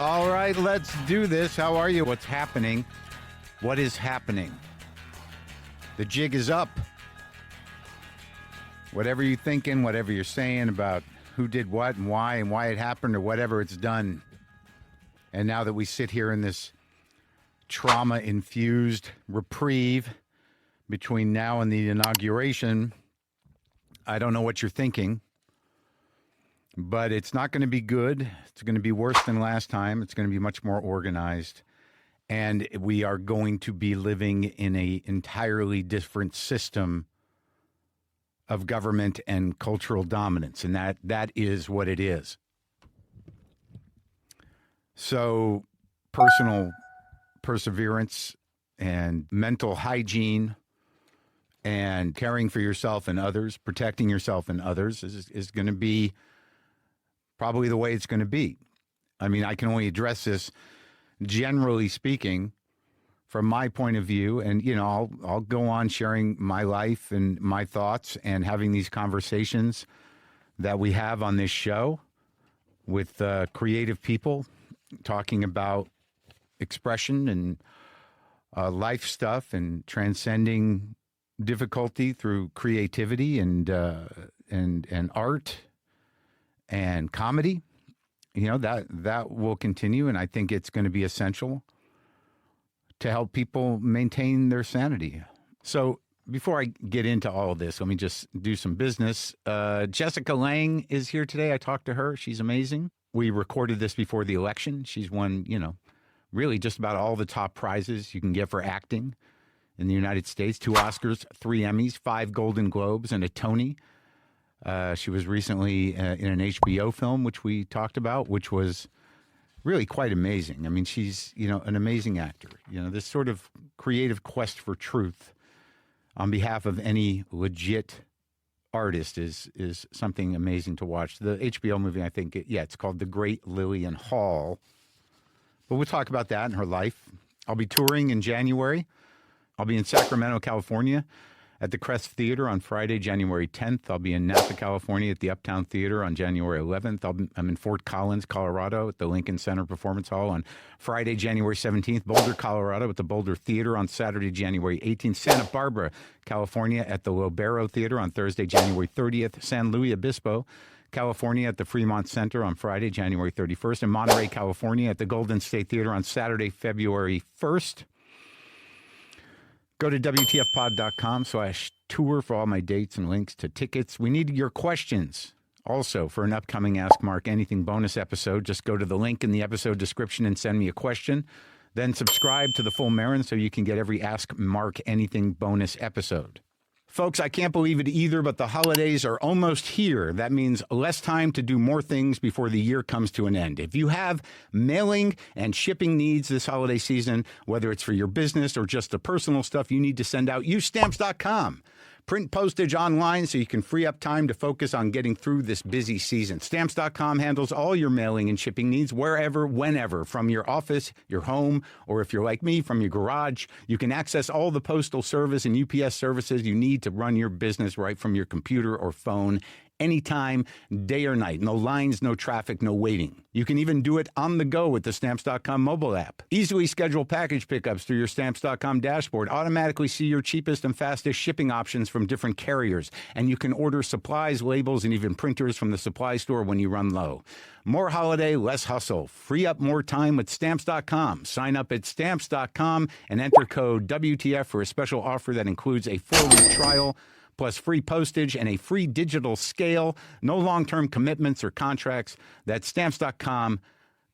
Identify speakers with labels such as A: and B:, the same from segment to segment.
A: All right, let's do this. How are you? What's happening? What is happening? The jig is up. Whatever you're thinking, whatever you're saying about who did what and why it happened or whatever, it's done. And now that we sit here in this trauma-infused reprieve between now and the inauguration, I don't know what you're thinking, but it's not going to be good. It's going to be worse than last time. It's going to be much more organized. And we are going to be living in an entirely different system of government and cultural dominance. And that is what it is. So personal perseverance and mental hygiene and caring for yourself and others, protecting yourself and others is going to be probably the way it's going to be. I mean, I can only address this generally speaking from my point of view. And, you know, I'll go on sharing my life and my thoughts and having these conversations that we have on this show with creative people talking about expression and life stuff and transcending difficulty through creativity and art and comedy. You know, that will continue, and I think it's going to be essential to help people maintain their sanity. So before I get into all of this, let me just do some business. Jessica Lange is here today. I talked to her. She's amazing. We recorded this before the election. She's won, you know, really just about all the top prizes you can get for acting in the United States. 2 Oscars, 3 Emmys, 5 Golden Globes, and a Tony. She was recently in an HBO film, which we talked about, which was really quite amazing. I mean, she's, you know, an amazing actor. You know, this sort of creative quest for truth on behalf of any legit artist is something amazing to watch. The HBO movie, I think, it's called The Great Lillian Hall. But we'll talk about that and her life. I'll be touring in January. I'll be in Sacramento, California at the Crest Theater on Friday, January 10th. I'll be in Napa, California at the Uptown Theater on January 11th. I'm in Fort Collins, Colorado at the Lincoln Center Performance Hall on Friday, January 17th. Boulder, Colorado at the Boulder Theater on Saturday, January 18th. Santa Barbara, California at the Lobero Theater on Thursday, January 30th. San Luis Obispo, California at the Fremont Center on Friday, January 31st. And Monterey, California at the Golden State Theater on Saturday, February 1st. Go to WTFpod.com/tour for all my dates and links to tickets. We need your questions also for an upcoming Ask Mark Anything bonus episode. Just go to the link in the episode description and send me a question. Then subscribe to the Full Maron so you can get every Ask Mark Anything bonus episode. Folks, I can't believe it either, but the holidays are almost here. That means less time to do more things before the year comes to an end. If you have mailing and shipping needs this holiday season, whether it's for your business or just the personal stuff you need to send out, use Stamps.com. Print postage online so you can free up time to focus on getting through this busy season. Stamps.com handles all your mailing and shipping needs wherever, whenever, from your office, your home, or if you're like me, from your garage. You can access all the postal service and UPS services you need to run your business right from your computer or phone anytime, day or night. No lines, no traffic, no waiting. You can even do it on the go with the Stamps.com mobile app. Easily schedule package pickups through your Stamps.com dashboard. Automatically see your cheapest and fastest shipping options from different carriers. And you can order supplies, labels, and even printers from the supply store when you run low. More holiday, less hustle. Free up more time with Stamps.com. Sign up at Stamps.com and enter code WTF for a special offer that includes a 4-week trial, plus free postage and a free digital scale. No long-term commitments or contracts. That's Stamps.com,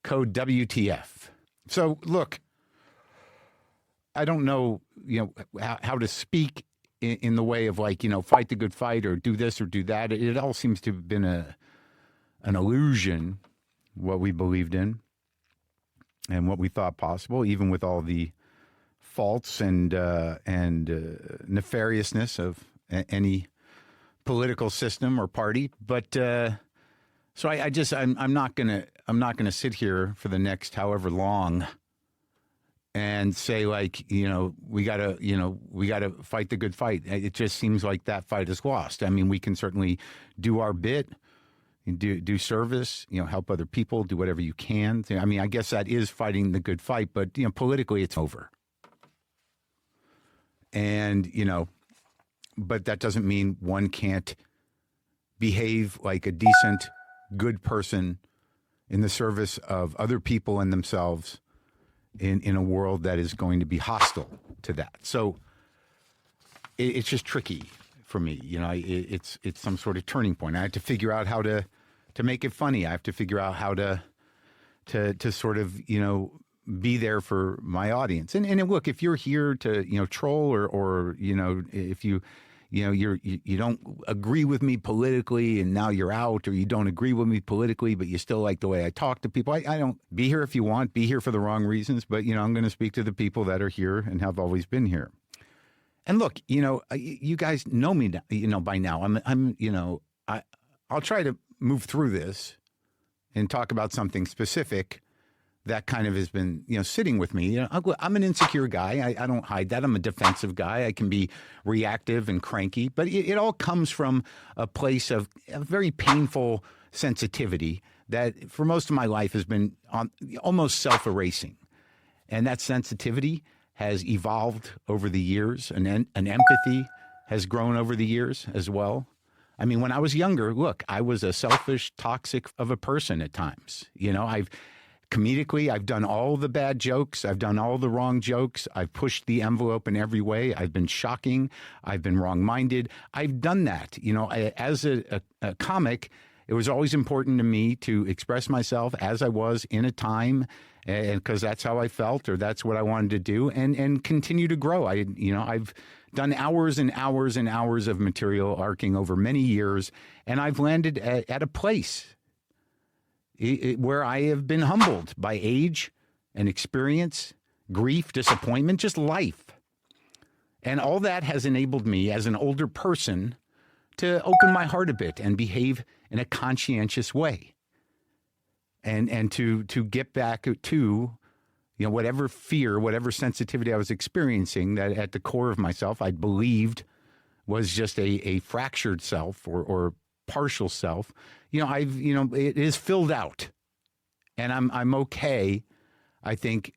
A: code WTF. So, look, I don't know, how to speak in the way of fight the good fight or do this or do that. It all seems to have been an illusion, what we believed in and what we thought possible, even with all the faults and nefariousness of any political system or party. But so I'm not gonna sit here for the next however long and say we gotta fight the good fight. It just seems like that fight is lost. I mean, we can certainly do our bit You do service, help other people, do whatever you can. I mean, I guess that is fighting the good fight, but, politically it's over. And, but that doesn't mean one can't behave like a decent, good person in the service of other people and themselves in a world that is going to be hostile to that. So it's just tricky for me. It's some sort of turning point. I have to figure out how to make it funny. I have to figure out how to sort of, be there for my audience. And look, if you're here to, troll or if you don't agree with me politically and now you're out, or you don't agree with me politically, but you still like the way I talk to people. I don't be here if you want, be here for the wrong reasons, but I'm going to speak to the people that are here and have always been here. And look, you guys know me, by now. I'll try to move through this and talk about something specific that kind of has been, sitting with me. I'm an insecure guy. I don't hide that. I'm a defensive guy. I can be reactive and cranky, but it all comes from a place of a very painful sensitivity that for most of my life has been almost self-erasing. And that sensitivity has evolved over the years, and an empathy has grown over the years as well. I mean, when I was younger, look, I was a selfish, toxic of a person at times. Comedically, I've done all the bad jokes. I've done all the wrong jokes. I've pushed the envelope in every way. I've been shocking. I've been wrong-minded. I've done that. As a comic, it was always important to me to express myself as I was in a time, and because that's how I felt, or that's what I wanted to do, and continue to grow. I've done hours and hours and hours of material arcing over many years, and I've landed at a place where I have been humbled by age and experience, grief, disappointment, just life. And all that has enabled me as an older person to open my heart a bit and behave in a conscientious way. And to get back to, whatever fear, whatever sensitivity I was experiencing, that at the core of myself I believed was just a fractured self or partial self. It is filled out, and I'm okay. I think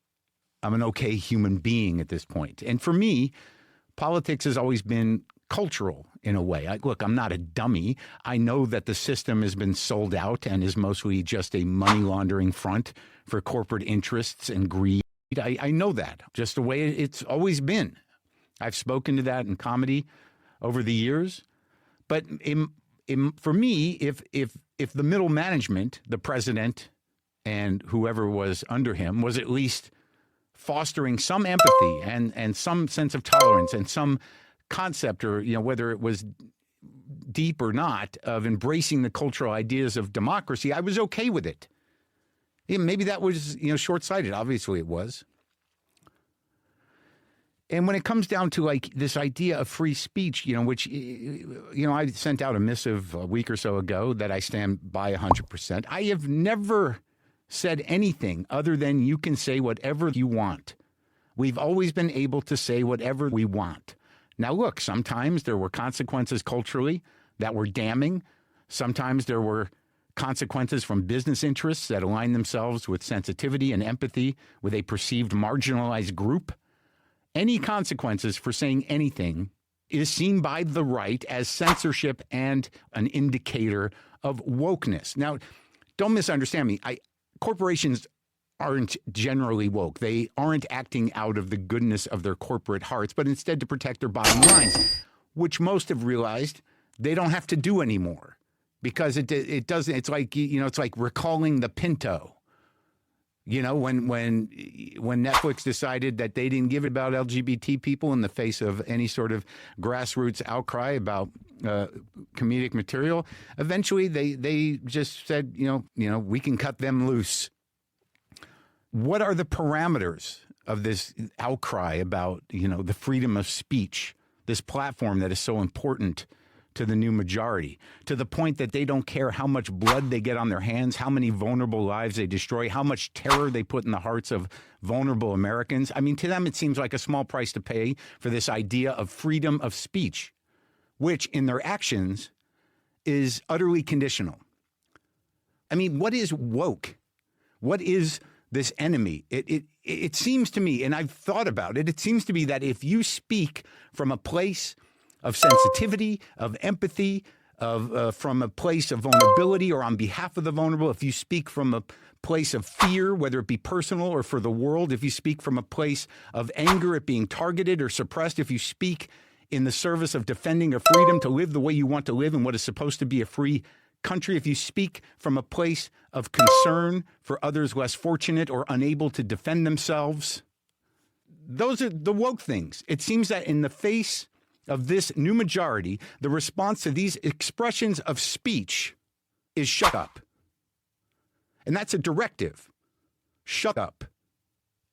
A: I'm an okay human being at this point. And for me, politics has always been cultural in a way. Look, I'm not a dummy. I know that the system has been sold out and is mostly just a money laundering front for corporate interests and greed. I know that, just the way it's always been. I've spoken to that in comedy over the years. But for me, if the middle management, the president and whoever was under him, was at least fostering some empathy and some sense of tolerance and some concept, or whether it was deep or not, of embracing the cultural ideas of democracy, I was okay with it. Maybe that was short-sighted. Obviously, it was. And when it comes down to this idea of free speech, which I sent out a missive a week or so ago that I stand by 100%. I have never said anything other than you can say whatever you want. We've always been able to say whatever we want. Now, look, sometimes there were consequences culturally that were damning. Sometimes there were consequences from business interests that align themselves with sensitivity and empathy with a perceived marginalized group. Any consequences for saying anything is seen by the right as censorship and an indicator of wokeness. Now, don't misunderstand me. Corporations aren't generally woke. They aren't acting out of the goodness of their corporate hearts, but instead to protect their bottom lines, which most have realized they don't have to do anymore, because it doesn't. It's like it's like recalling the Pinto. When Netflix decided that they didn't give it about LGBT people in the face of any sort of grassroots outcry about comedic material, eventually they just said, we can cut them loose. What are the parameters of this outcry about, the freedom of speech, this platform that is so important to the new majority, to the point that they don't care how much blood they get on their hands, how many vulnerable lives they destroy, how much terror they put in the hearts of vulnerable Americans? I mean, to them, it seems like a small price to pay for this idea of freedom of speech, which in their actions is utterly conditional. I mean, what is woke? What is this enemy? It seems to me, and I've thought about it, it seems to be that if you speak from a place of sensitivity, of empathy, from a place of vulnerability or on behalf of the vulnerable, if you speak from a place of fear, whether it be personal or for the world, if you speak from a place of anger at being targeted or suppressed, if you speak in the service of defending a freedom to live the way you want to live in what is supposed to be a free country, if you speak from a place of concern for others less fortunate or unable to defend themselves, those are the woke things. It seems that in the face of this new majority, the response to these expressions of speech is shut up. And that's a directive. Shut up.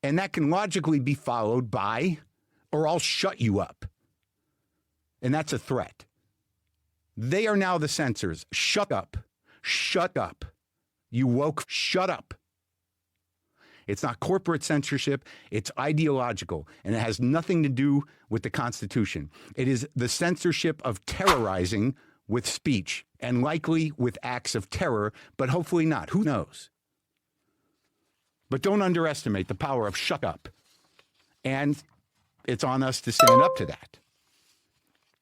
A: And that can logically be followed by, or I'll shut you up. And that's a threat. They are now the censors. Shut up. Shut up. You woke, shut up. It's not corporate censorship. It's ideological, and it has nothing to do with the Constitution. It is the censorship of terrorizing with speech, and likely with acts of terror, but hopefully not. Who knows? But don't underestimate the power of shut up. And it's on us to stand up to that.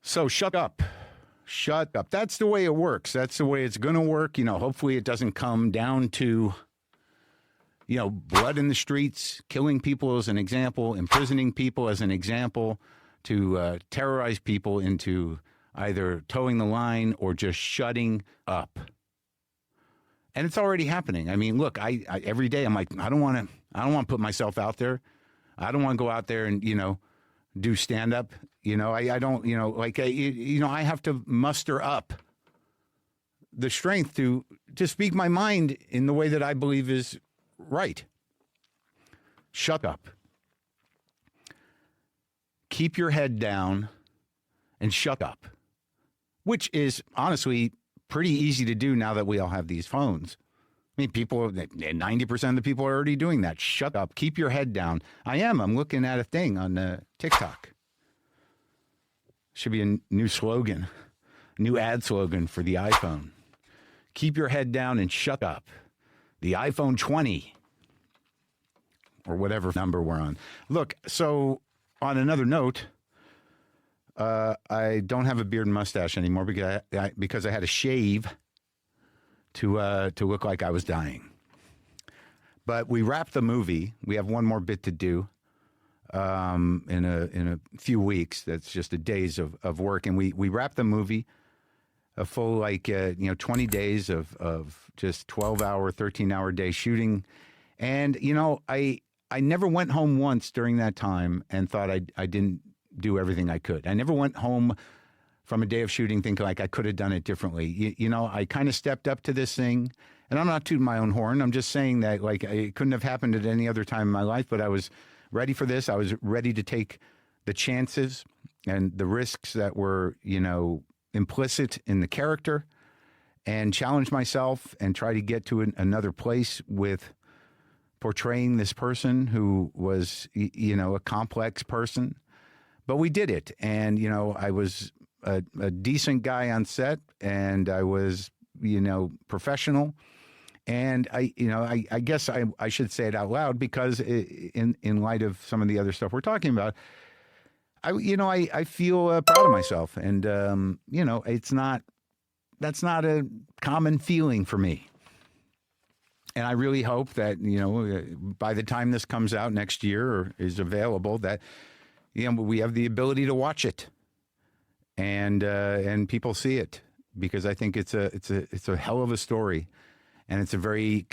A: So shut up. Shut up. That's the way it works. That's the way it's going to work. Hopefully it doesn't come down to, blood in the streets, killing people as an example, imprisoning people as an example, to terrorize people into either towing the line or just shutting up. And it's already happening. I mean, look, I every day I'm like, I don't want to put myself out there. I don't want to go out there and, do stand up. I don't, I have to muster up the strength to speak my mind in the way that I believe is right. Shut up. Keep your head down and shut up, which is honestly pretty easy to do now that we all have these phones. I mean, 90% of the people are already doing that. Shut up. Keep your head down. I'm looking at a thing on TikTok. Should be a new slogan, new ad slogan for the iPhone. Keep your head down and shut up. The iPhone 20 or whatever number we're on. Look, so on another note, I don't have a beard and mustache anymore because I had to shave to look like I was dying. But we wrapped the movie. We have one more bit to do in a few weeks. That's just a days of work, and we wrapped the movie. A full 20 days of just 12-hour, 13-hour day shooting, and I never went home once during that time and thought I didn't do everything I could. I never went home from a day of shooting thinking like I could have done it differently. I kind of stepped up to this thing, and I'm not tooting my own horn. I'm just saying that it couldn't have happened at any other time in my life, but I was ready for this. I was ready to take the chances and the risks that were, implicit in the character and challenge myself and try to get to another place with portraying this person who was, a complex person. But we did it. And, I was a decent guy on set, and I was, professional. And I guess I should say it out loud because in light of some of the other stuff we're talking about, I feel proud of myself, and that's not a common feeling for me. And I really hope that by the time this comes out next year or is available, that we have the ability to watch it, and people see it, because I think it's a hell of a story, and it's a very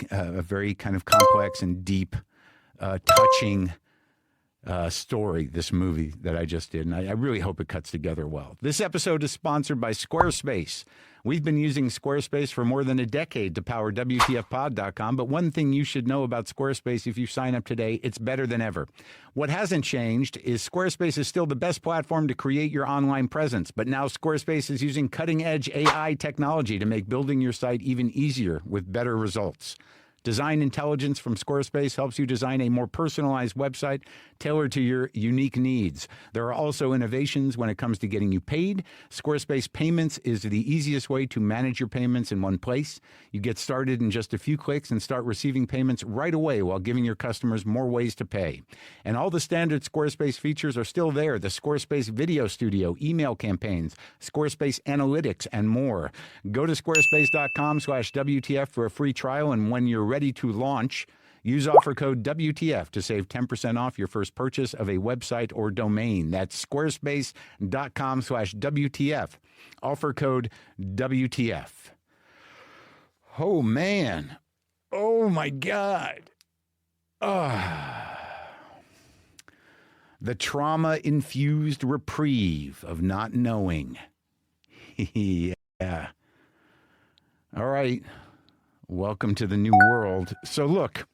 A: kind of complex and deep, touching story, this movie that I just did, and I really hope it cuts together well. This episode is sponsored by Squarespace. We've been using Squarespace for more than a decade to power WTFpod.com, but one thing you should know about Squarespace if you sign up today, it's better than ever. What hasn't changed is Squarespace is still the best platform to create your online presence, but now Squarespace is using cutting-edge AI technology to make building your site even easier with better results. Design intelligence from Squarespace helps you design a more personalized website tailored to your unique needs. There are also innovations when it comes to getting you paid. Squarespace Payments is the easiest way to manage your payments in one place. You get started in just a few clicks and start receiving payments right away while giving your customers more ways to pay. And all the standard Squarespace features are still there. The Squarespace Video Studio, email campaigns, Squarespace Analytics, and more. Go to squarespace.com/WTF for a free trial, and when you're ready to launch, use offer code WTF to save 10% off your first purchase of a website or domain. That's squarespace.com/WTF. Offer code WTF. Oh, man. Oh, my God. The trauma-infused reprieve of not knowing. Yeah. All right. Welcome to the new world. So look,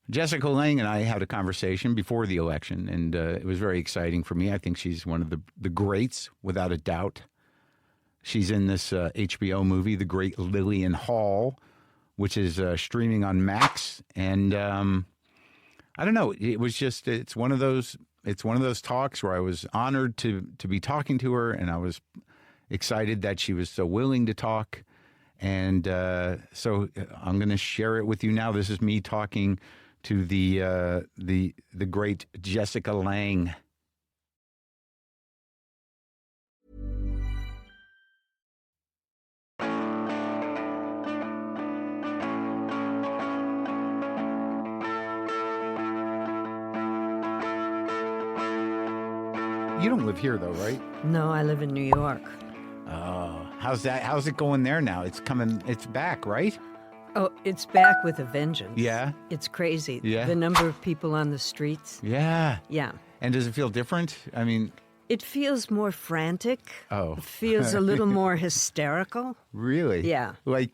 A: Jessica Lange and I had a conversation before the election, and it was very exciting for me. I think she's one of the greats, without a doubt. She's in this HBO movie, The Great Lillian Hall, which is streaming on Max. And I don't know. It was just it's one of those talks where I was honored to be talking to her, and I was excited that she was so willing to talk. And so I'm going to share it with you now. This is me talking to the great Jessica Lange. You don't live here, though, right?
B: No, I live in New York.
A: Oh, how's that? How's it going there now? It's back, right?
B: Oh, it's back with a vengeance.
A: Yeah?
B: It's crazy.
A: Yeah?
B: The number of people on the streets.
A: Yeah.
B: Yeah.
A: And does it feel different? I mean...
B: It feels more frantic.
A: Oh.
B: It feels a little more hysterical.
A: Really?
B: Yeah.
A: Like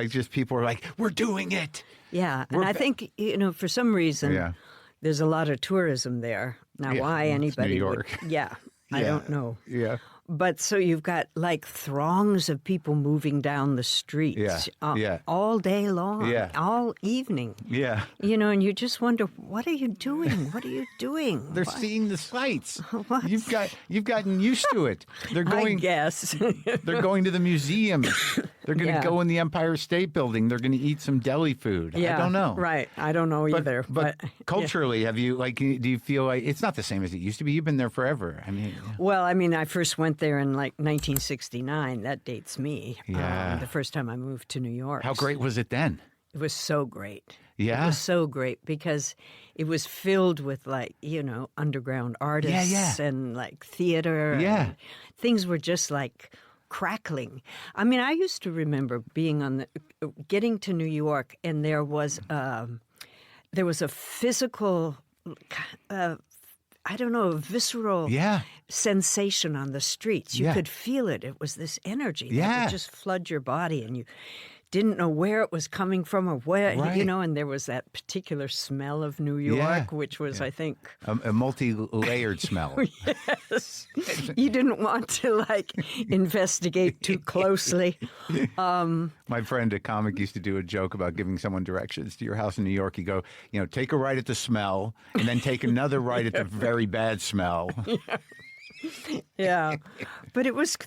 A: just people are like, we're doing it.
B: Yeah. And I think, for some reason, there's a lot of tourism there. Now, why anybody
A: New York.
B: would... Yeah. I don't know.
A: Yeah.
B: But so you've got like throngs of people moving down the streets all day long, all evening.
A: Yeah.
B: And you just wonder, what are you doing? What are you doing?
A: They're seeing the sights.
B: What?
A: You've gotten used to it. They're going.
B: I guess.
A: They're going to the museum. They're going to go in the Empire State Building. They're going to eat some deli food.
B: Yeah,
A: I don't know.
B: Right. I don't know either.
A: But culturally, have you do you feel like it's not the same as it used to be? You've been there forever. I mean.
B: Well, I first went there in like 1969. That dates me.
A: Yeah.
B: The first time I moved to New York.
A: How great was it then?
B: It was so great.
A: Yeah.
B: It was so great because it was filled with underground artists and like theater.
A: Yeah.
B: And things were just like crackling. I used to remember getting to New York, and there was a physical, a visceral sensation on the streets. You could feel it. It was this energy that would just flood your body, and you didn't know where it was coming from or where, and there was that particular smell of New York, which was, I think...
A: A multi-layered smell.
B: Yes. You didn't want to, investigate too closely.
A: My friend, a comic, used to do a joke about giving someone directions to your house in New York. You go, take a right at the smell, and then take another right at the very bad smell.
B: Yeah, but it was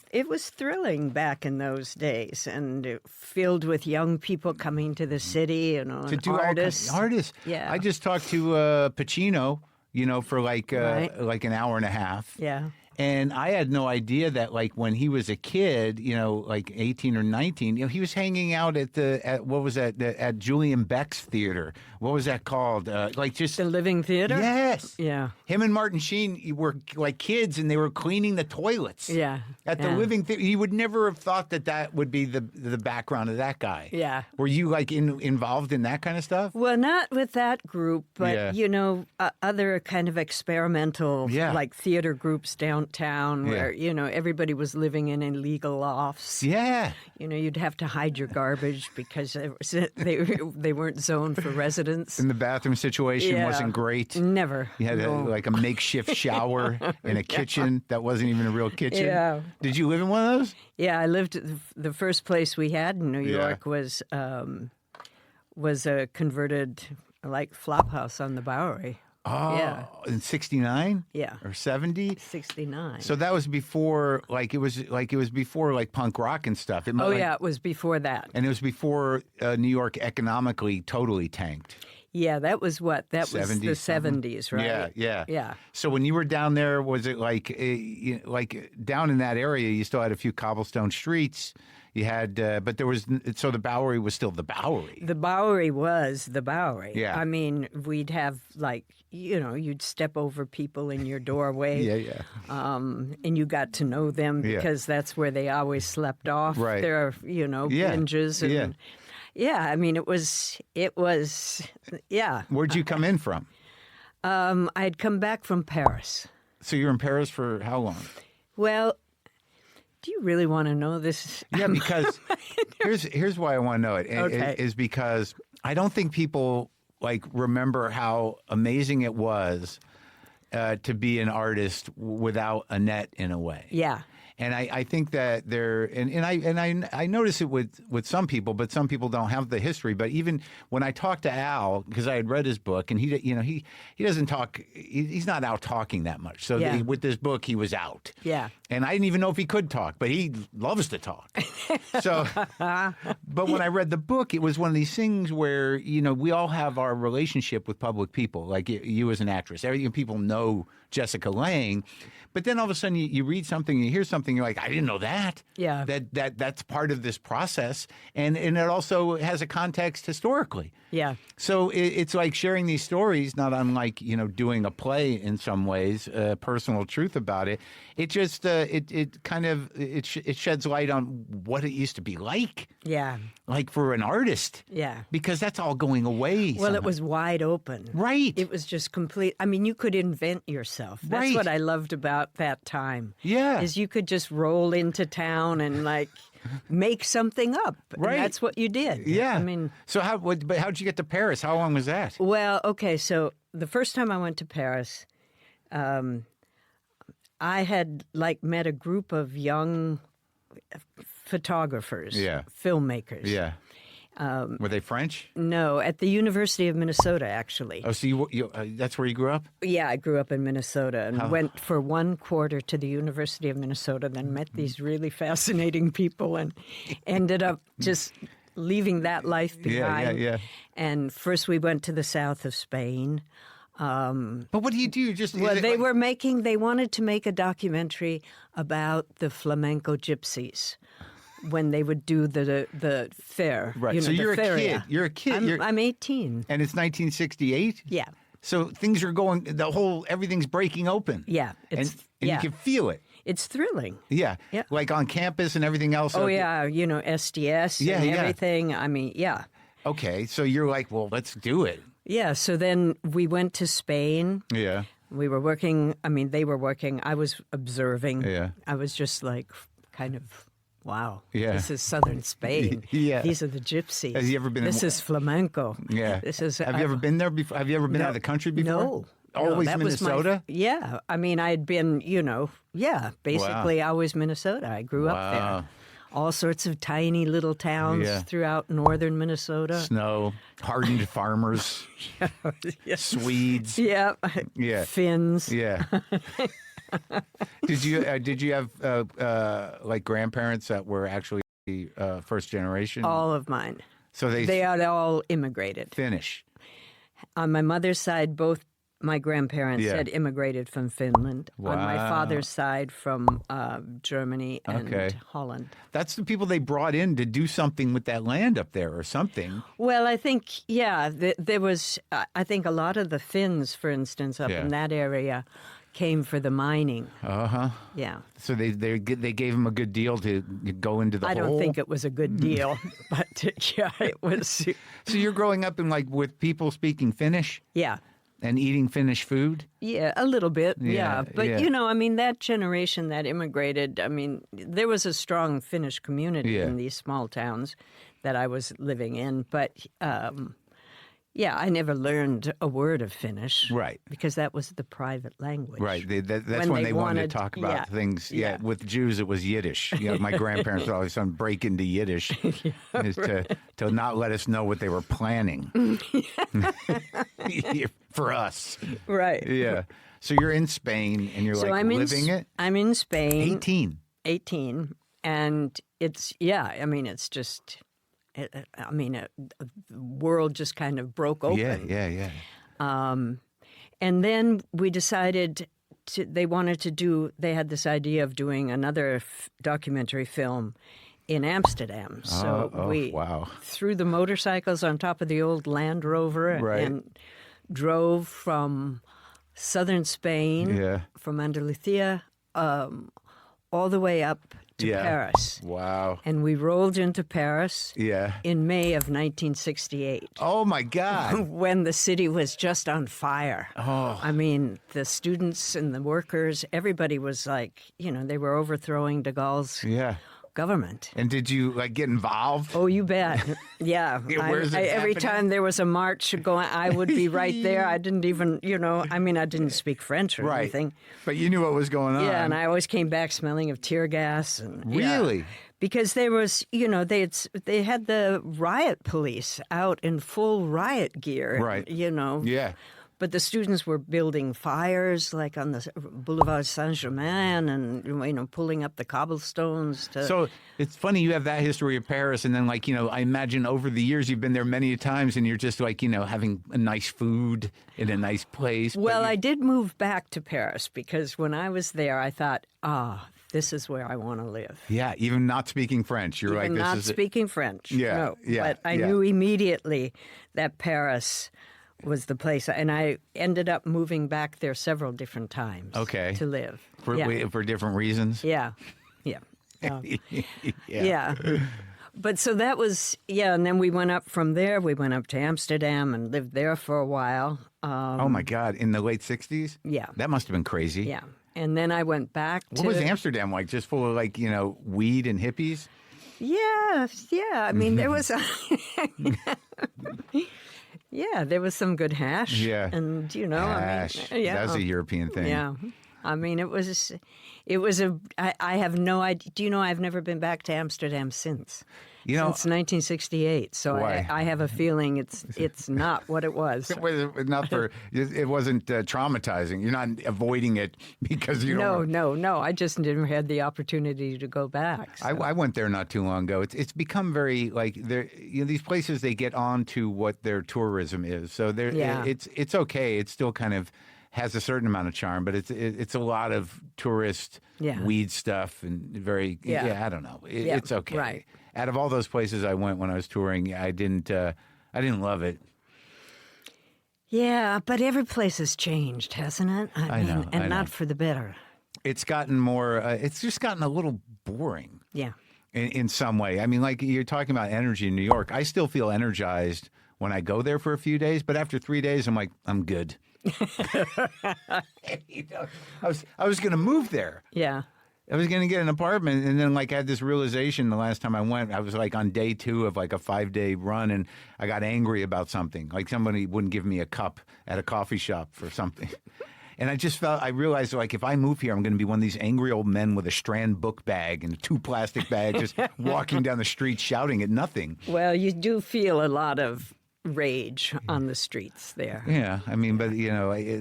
B: thrilling back in those days, and filled with young people coming to the city,
A: to do
B: artists.
A: Artists.
B: Yeah,
A: I just talked to Pacino, for like an hour and a half.
B: Yeah.
A: And I had no idea that, when he was a kid, 18 or 19, he was hanging out at Julian Beck's theater. What was that called?
B: The Living Theater?
A: Yes.
B: Yeah.
A: Him and Martin Sheen were like kids, and they were cleaning the toilets.
B: Yeah.
A: At the Living Theater. You would never have thought that would be the background of that guy.
B: Yeah.
A: Were you involved in that kind of stuff?
B: Well, not with that group, but, other kind of experimental, theater groups downtown where, everybody was living in illegal lofts.
A: Yeah.
B: You'd have to hide your garbage because they weren't zoned for residents.
A: And the bathroom situation wasn't great.
B: Never.
A: You had a makeshift shower in a kitchen that wasn't even a real kitchen.
B: Yeah.
A: Did you live in one of those?
B: Yeah, I lived. The first place we had in New York was was a converted, like, flop house on the Bowery.
A: Oh,
B: yeah.
A: In 69?
B: Yeah.
A: Or 70?
B: 69.
A: So that was before, it was before, like, punk rock and stuff.
B: It was before that.
A: And it was before New York economically totally tanked.
B: Yeah, that was what? That was the 70s, right?
A: Yeah, yeah.
B: Yeah.
A: So when you were down there, was it like down in that area, you still had a few cobblestone streets? You had, but there was, so the Bowery was still the Bowery.
B: The Bowery was the Bowery.
A: Yeah.
B: I mean, we'd have, like, you'd step over people in your doorway.
A: Yeah.
B: And you got to know them because that's where they always slept off.
A: Right.
B: Their, binges. And, I mean, it was, yeah.
A: Where'd you come in from?
B: I'd come back from Paris.
A: So you were in Paris for how long?
B: Well, do you really want to know this?
A: Yeah, because here's why I want to know it.
B: Okay.
A: Is because I don't think people remember how amazing it was to be an artist without a net in a way.
B: Yeah.
A: And I think that I notice it with some people, but some people don't have the history. But even when I talked to Al, because I had read his book, and he doesn't talk, he's not out talking that much. So with this book, he was out.
B: Yeah.
A: And I didn't even know if he could talk, but he loves to talk. So, but when I read the book, it was one of these things where we all have our relationship with public people, like you as an actress. People know Jessica Lange. But then all of a sudden you read something, you hear something, you're like, I didn't know that.
B: Yeah.
A: That's part of this process. And it also has a context historically.
B: Yeah.
A: So it's like sharing these stories, not unlike, doing a play in some ways, personal truth about it. It just, it sheds light on what it used to be like.
B: Yeah.
A: Like for an artist.
B: Yeah.
A: Because that's all going away.
B: Well, it was wide open.
A: Right.
B: It was just complete. I mean, you could invent yourself. That's
A: right.
B: what I loved about that time.
A: Yeah.
B: Is you could just roll into town and make something up.
A: Right.
B: And that's what you did.
A: Yeah.
B: I mean.
A: So how'd you get to Paris? How long was that?
B: Well, okay. So the first time I went to Paris, I had met a group of young photographers, filmmakers.
A: Yeah. Were they French?
B: No, at the University of Minnesota, actually.
A: Oh, so you that's where you grew up?
B: Yeah, I grew up in Minnesota and went for 1 quarter to the University of Minnesota, then met these really fascinating people and ended up just leaving that life behind.
A: Yeah.
B: And first we went to the south of Spain.
A: But what do you do?
B: They wanted to make a documentary about the flamenco gypsies when they would do the fair.
A: Right. So you're a kid. You're a kid.
B: I'm 18.
A: And it's 1968?
B: Yeah.
A: So things are going, everything's breaking open.
B: Yeah.
A: And you can feel it.
B: It's thrilling.
A: Yeah. Like on campus and everything else.
B: Oh, yeah. SDS and everything. I mean, yeah.
A: Okay. So you're like, well, let's do it.
B: Yeah. So then we went to Spain.
A: Yeah.
B: We were working. I mean, they were working. I was observing.
A: Yeah.
B: I was just kind of, wow.
A: Yeah.
B: This is southern Spain.
A: Yeah.
B: These are the gypsies.
A: Have you ever been?
B: This is flamenco.
A: Yeah.
B: Have
A: you ever been there before? Have you ever been out of the country before?
B: No.
A: Always
B: that
A: Minnesota?
B: Yeah. I mean, I had been, basically always Minnesota. I grew up there. All sorts of tiny little towns throughout northern Minnesota.
A: Snow, hardened farmers, Swedes.
B: Yeah. Finns.
A: Yeah. Did you have grandparents that were actually first generation?
B: All of mine.
A: So they
B: had all immigrated.
A: Finnish.
B: On my mother's side, both my grandparents had immigrated from Finland.
A: Wow.
B: On my father's side, from Germany and Holland.
A: That's the people they brought in to do something with that land up there or something.
B: Well, I think, there was, I think a lot of the Finns, for instance, up in that area came for the mining.
A: Uh-huh.
B: Yeah.
A: So they gave him a good deal to go into the hole?
B: I don't think it was a good deal, but it was.
A: So you're growing up with people speaking Finnish?
B: Yeah.
A: And eating Finnish food?
B: Yeah, a little bit,
A: yeah.
B: But, I mean, that generation that immigrated, I mean, there was a strong Finnish community in these small towns that I was living in. But, Yeah, I never learned a word of Finnish.
A: Right.
B: Because that was the private language.
A: Right. That's when they wanted to talk about things. Yeah. With Jews, it was Yiddish. My grandparents would always break into Yiddish to not let us know what they were planning for us.
B: Right.
A: Yeah. So you're in Spain and you're living it?
B: I'm in Spain.
A: 18.
B: And it's just... the world just kind of broke open.
A: Yeah.
B: And then we decided they had this idea of doing another documentary film in Amsterdam. So we threw the motorcycles on top of the old Land Rover and drove from southern Spain, from Andalusia, all the way up to Paris.
A: Wow.
B: And we rolled into Paris in May of 1968.
A: Oh, my God.
B: When the city was just on fire.
A: Oh.
B: I mean, the students and the workers, everybody was they were overthrowing de Gaulle's government.
A: And did you get involved?
B: Oh, you bet. Yeah. Every time there was a march going, I would be right there. I didn't even, I didn't speak French or anything.
A: But you knew what was going on.
B: Yeah, and I always came back smelling of tear gas.
A: Really?
B: Because there was, they had the riot police out in full riot gear.
A: Right.
B: Yeah. But the students were building fires like on the Boulevard Saint-Germain and, pulling up the cobblestones.
A: So it's funny you have that history of Paris. And then I imagine over the years you've been there many times and you're just having a nice food in a nice place.
B: Well, I did move back to Paris because when I was there, I thought, this is where I want to live.
A: Yeah, even not speaking French. You're
B: even
A: this
B: not
A: is
B: speaking French.
A: Yeah,
B: no.
A: yeah.
B: But I knew immediately that Paris was the place, and I ended up moving back there several different times.
A: Okay.
B: To live
A: for different reasons.
B: Yeah. But so that was and then we went up from there. We went up to Amsterdam and lived there for a while.
A: Oh my God! In the late '60s.
B: Yeah.
A: That must have been crazy.
B: Yeah. And then I went back to...
A: What was Amsterdam like? Just full of weed and hippies?
B: Yeah. I mean, there was yeah, there was some good hash.
A: Yeah.
B: And,
A: hash. That's a European thing.
B: Yeah. I mean, I have no idea. Do you know I've never been back to Amsterdam since? Since 1968. So I have a feeling it's not what it was.
A: It wasn't traumatizing. You're not avoiding it because you don't.
B: No. I just never had the opportunity to go back. So.
A: I went there not too long ago. It's become very these places, they get on to what their tourism is. So it's okay. It's still kind of has a certain amount of charm, but it's a lot of tourist weed stuff and very I don't know. It's okay.
B: Right.
A: Out of all those places I went when I was touring, I didn't love it.
B: Yeah, but every place has changed, hasn't it? I mean, not for the better.
A: It's gotten more. It's just gotten a little boring.
B: Yeah.
A: In some way, I mean, you're talking about energy in New York. I still feel energized when I go there for a few days, but after 3 days, I'm like, I'm good. I was going to move there.
B: Yeah.
A: I was going to get an apartment, and then I had this realization the last time I went. I was on day 2 of a 5-day run, and I got angry about something. Somebody wouldn't give me a cup at a coffee shop for something. And I realized if I move here, I'm going to be one of these angry old men with a Strand book bag and 2 plastic bags just walking down the street shouting at nothing.
B: Well, you do feel a lot of rage on the streets there.
A: Yeah, I mean, but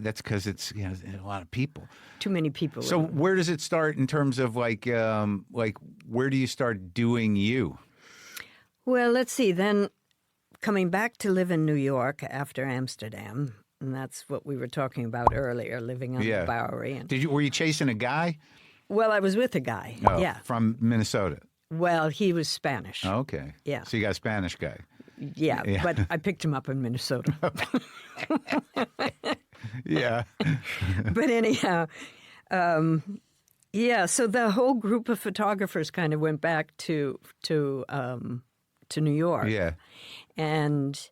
A: that's because it's a lot of people.
B: Too many people.
A: So where does it start in terms of where do you start doing you?
B: Well, let's see. Then coming back to live in New York after Amsterdam, and that's what we were talking about earlier, living on the Bowery. And
A: were you chasing a guy?
B: Well, I was with a guy.
A: Oh, from Minnesota. Well,
B: he was Spanish.
A: Oh, okay.
B: Yeah.
A: So you got a Spanish guy.
B: Yeah, but I picked him up in Minnesota.
A: Yeah.
B: But anyhow, so the whole group of photographers kind of went back to New York.
A: Yeah.
B: And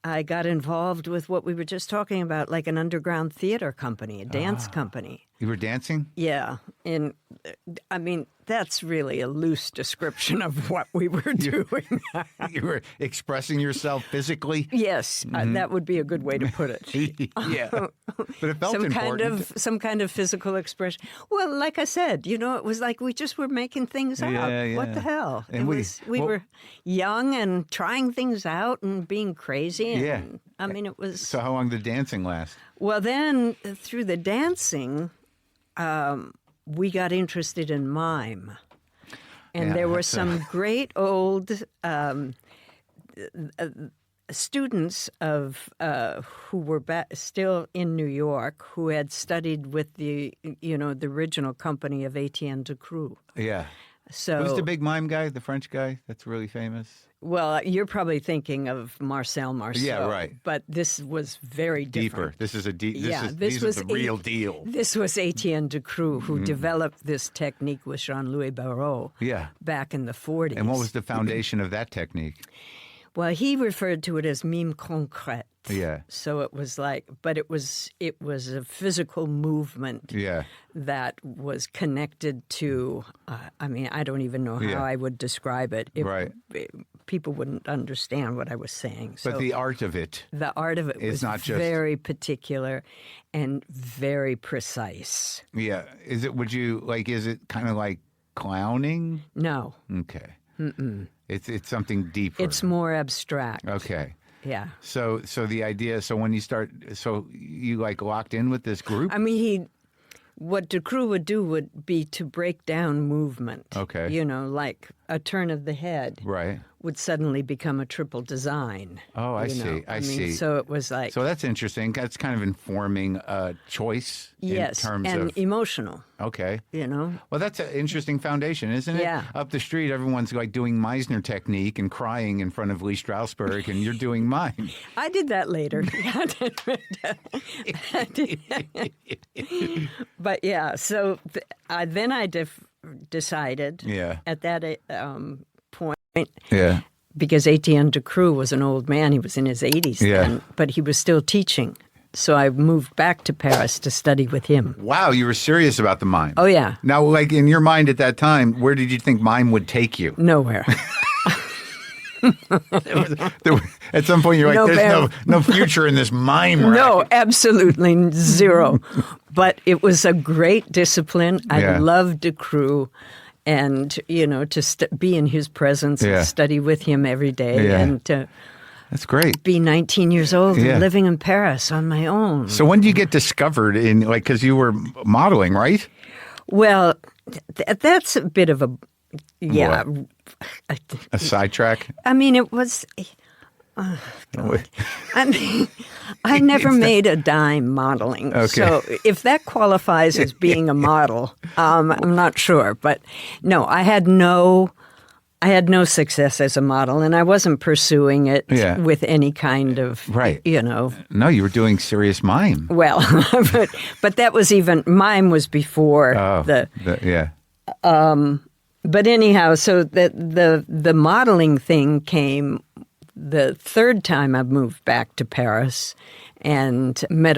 B: I got involved with what we were just talking about, like an underground theater company, a dance company.
A: You were dancing?
B: Yeah. And I mean, that's really a loose description of what we were doing.
A: You were expressing yourself physically?
B: Yes, that would be a good way to put it.
A: Yeah. But it felt important.
B: Some kind of physical expression. Well, like I said, it was like we just were making things up.
A: Yeah.
B: What the hell?
A: And
B: we were young and trying things out and being crazy. And,
A: yeah.
B: I mean, it was...
A: So how long did dancing last?
B: Well, then through the dancing... we got interested in mime. And there were some great old students of who were still in New York who had studied with the original company of Etienne Ducreux.
A: Yeah.
B: So
A: who's the big mime guy, the French guy that's really famous?
B: Well, you're probably thinking of Marcel Marceau.
A: Yeah, right.
B: But this was very different.
A: Deeper. This is a deep. This
B: this
A: was the real deal.
B: This was Etienne Ducreux who developed this technique with Jean-Louis Barrault.
A: Yeah.
B: Back in the 40s.
A: And what was the foundation of that technique?
B: Well, he referred to it as mime concrète.
A: Yeah.
B: So it was like, but it was a physical movement.
A: Yeah.
B: That was connected to. I don't even know how I would describe it. People wouldn't understand what I was saying.
A: But the art of it.
B: The art of it was
A: not just
B: very particular and very precise.
A: Yeah. Is it kind of like clowning?
B: No.
A: Okay. Mm-mm. It's something deeper.
B: It's more abstract.
A: Okay.
B: Yeah.
A: So the idea. So when you you locked in with this group.
B: I mean, what Ducreux would do would be to break down movement.
A: Okay.
B: Like a turn of the head.
A: Right.
B: Would suddenly become a triple design.
A: Oh, I see. I see.
B: So it was like.
A: So that's interesting. That's kind of informing choice.
B: Yes,
A: in terms
B: and
A: of
B: emotional.
A: Okay.
B: Well,
A: that's an interesting foundation, isn't it?
B: Yeah.
A: Up the street, everyone's doing Meisner technique and crying in front of Lee Strasberg, and you're doing mine.
B: I did that later. But yeah, so then I decided.
A: Yeah.
B: At that point.
A: Yeah.
B: Because Etienne Ducreux was an old man. He was in his 80s then, but he was still teaching. So I moved back to Paris to study with him.
A: Wow, you were serious about the mime.
B: Oh, yeah.
A: Now, in your mind at that time, where did you think mime would take you?
B: Nowhere.
A: At some point, you're like, there's no future in this mime racket.
B: No, absolutely zero. But it was a great discipline. I loved Ducreux. And, to be in his presence and study with him every day and to
A: that's great.
B: Be 19 years old and living in Paris on my own.
A: So when did you get discovered in, because you were modeling, right?
B: Well, that's a bit of a,
A: a sidetrack?
B: I mean, it was... I never made a dime modeling.
A: Okay.
B: So if that qualifies as being a model, I'm not sure. But no, I had no success as a model, and I wasn't pursuing it with any kind of,
A: No, you were doing serious mime.
B: Well, but that was mime was before But anyhow, so the modeling thing came the third time I moved back to Paris and met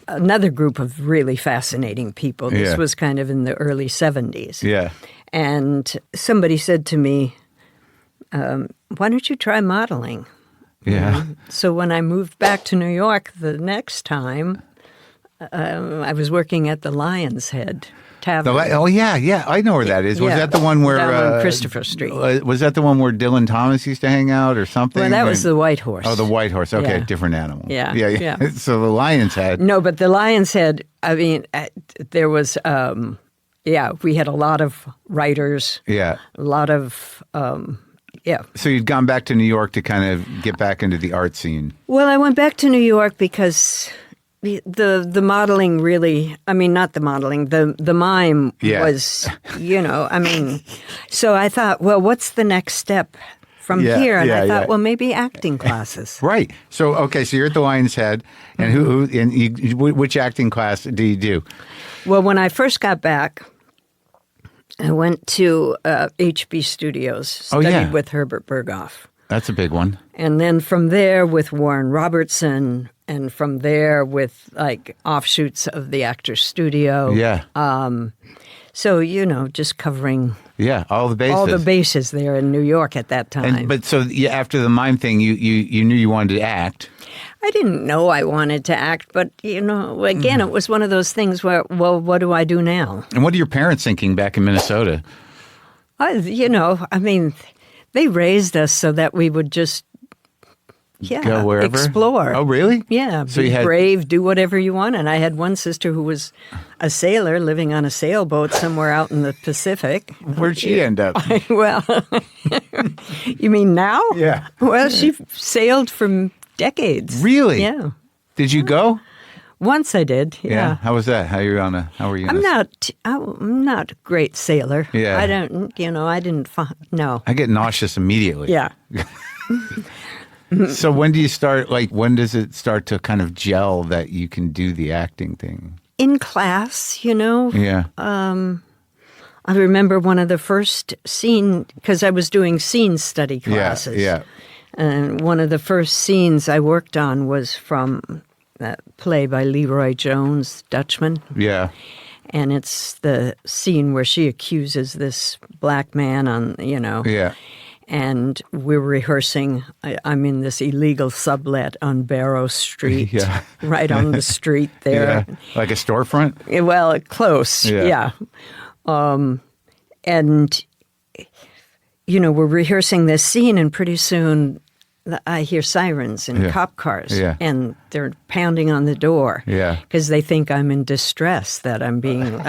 B: another group of really fascinating people. This was kind of in the early 70s.
A: Yeah.
B: And somebody said to me, why don't you try modeling?
A: Yeah.
B: So when I moved back to New York the next time, I was working at the Lion's Head Tavern.
A: I know where that is. Was that the one where
B: down on Christopher Street?
A: Was that the one where Dylan Thomas used to hang out or something?
B: Well, that was the White Horse.
A: Oh, the White Horse. Okay, different animal.
B: Yeah.
A: So the Lion's Head.
B: No, but the Lion's Head. I mean, there was. We had a lot of writers.
A: Yeah.
B: A lot of.
A: So you'd gone back to New York to kind of get back into the art scene. Well,
B: I went back to New York because. The modeling really, I mean, not the modeling, the mime was, so I thought, well, what's the next step from here? And I thought, well, maybe acting classes.
A: Right. So, so you're at the Lion's Head, and which acting class do you do?
B: Well, when I first got back, I went to HB Studios, studied with Herbert Berghoff.
A: That's a big one.
B: And then from there with Warren Robertson, and from there with like offshoots of the Actors Studio.
A: Yeah.
B: So, just covering
A: all the bases.
B: All the bases there in New York at that time.
A: But so after the mime thing, you knew you wanted to act.
B: I didn't know I wanted to act, but, again, it was one of those things where, well, what do I do now?
A: And what are your parents thinking back in Minnesota?
B: They raised us so that we would just,
A: go wherever?
B: Explore.
A: Oh, really?
B: Yeah, so be brave, do whatever you want. And I had one sister who was a sailor living on a sailboat somewhere out in the Pacific.
A: Where'd she end up?
B: Well, you mean now?
A: Yeah.
B: Well, she sailed for decades.
A: Really?
B: Yeah.
A: Did you go?
B: Once I did. Yeah.
A: How was that? How were you?
B: I'm not a great sailor.
A: Yeah.
B: I didn't. No.
A: I get nauseous immediately.
B: Yeah.
A: So when do you start? Like, when does it start to kind of gel that you can do the acting thing?
B: In class,
A: Yeah.
B: I remember one of the first scene, because I was doing scene study classes.
A: Yeah.
B: And one of the first scenes I worked on was from that play by Leroy Jones, Dutchman.
A: Yeah.
B: And it's the scene where she accuses this black man on,
A: Yeah.
B: And we're rehearsing. I'm in this illegal sublet on Barrow Street, right on the street there.
A: Yeah. Like a storefront?
B: Well, close, yeah. And, we're rehearsing this scene, and pretty soon I hear sirens and cop cars, and they're pounding on the door because they think I'm in distress, that I'm being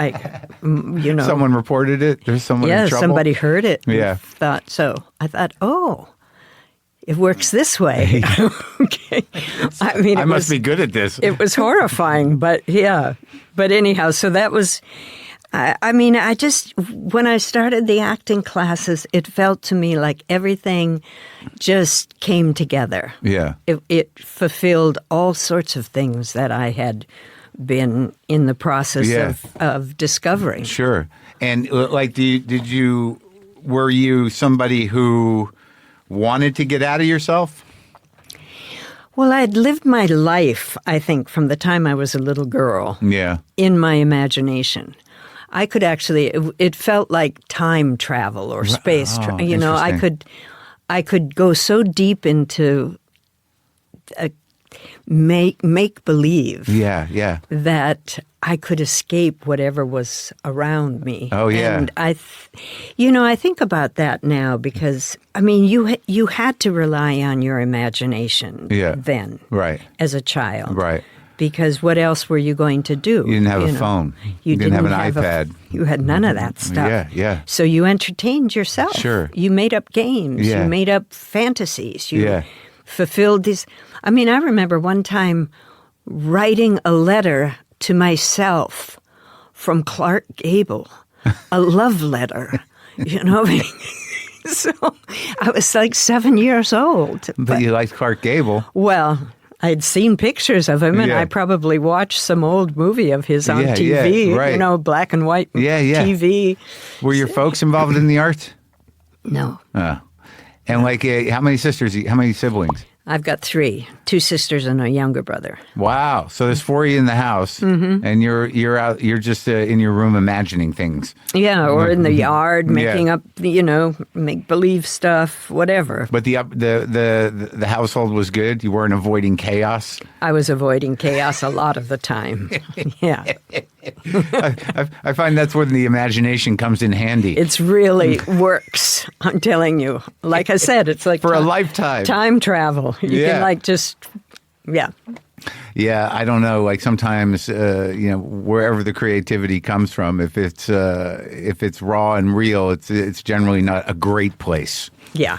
A: Someone reported it? There's someone in trouble?
B: Somebody heard it.
A: Yeah.
B: I thought, oh, it works this way. Okay.
A: I must be good at this.
B: It was horrifying, but yeah. But anyhow, so that was... when I started the acting classes, it felt to me like everything just came together.
A: Yeah.
B: It fulfilled all sorts of things that I had been in the process of discovering.
A: Sure. And were you somebody who wanted to get out of yourself?
B: Well, I'd lived my life, I think, from the time I was a little girl.
A: Yeah.
B: In my imagination. I could actually, it felt like time travel or space travel. I could go so deep into make believe.
A: Yeah.
B: That I could escape whatever was around me.
A: Oh, yeah.
B: And I think about that now because, you had to rely on your imagination then.
A: Right.
B: As a child.
A: Right.
B: Because what else were you going to do?
A: You didn't have a phone. You didn't have an iPad.
B: You had none of that stuff.
A: Yeah.
B: So you entertained yourself.
A: Sure.
B: You made up games.
A: Yeah.
B: You made up fantasies. You fulfilled these. I remember one time writing a letter to myself from Clark Gable, a love letter, So I was like 7 years old.
A: But you liked Clark Gable.
B: Well, I'd seen pictures of him, and I probably watched some old movie of his on TV,
A: right.
B: Black and white TV.
A: Were your folks involved in the arts?
B: No.
A: Oh. And how many siblings?
B: I've got 3, 2 sisters and a younger brother.
A: Wow. So there's 4 of you in the house, and you're out. You're just in your room imagining things.
B: Yeah, or in the yard making up, make believe stuff, whatever.
A: But the household was good. You weren't avoiding chaos.
B: I was avoiding chaos a lot of the time. Yeah.
A: I find that's when the imagination comes in handy.
B: It's really works. I'm telling you. Like I said, it's like
A: for a lifetime.
B: Time travel. You can
A: Yeah, I don't know. Like sometimes, wherever the creativity comes from, if it's raw and real, it's generally not a great place.
B: Yeah.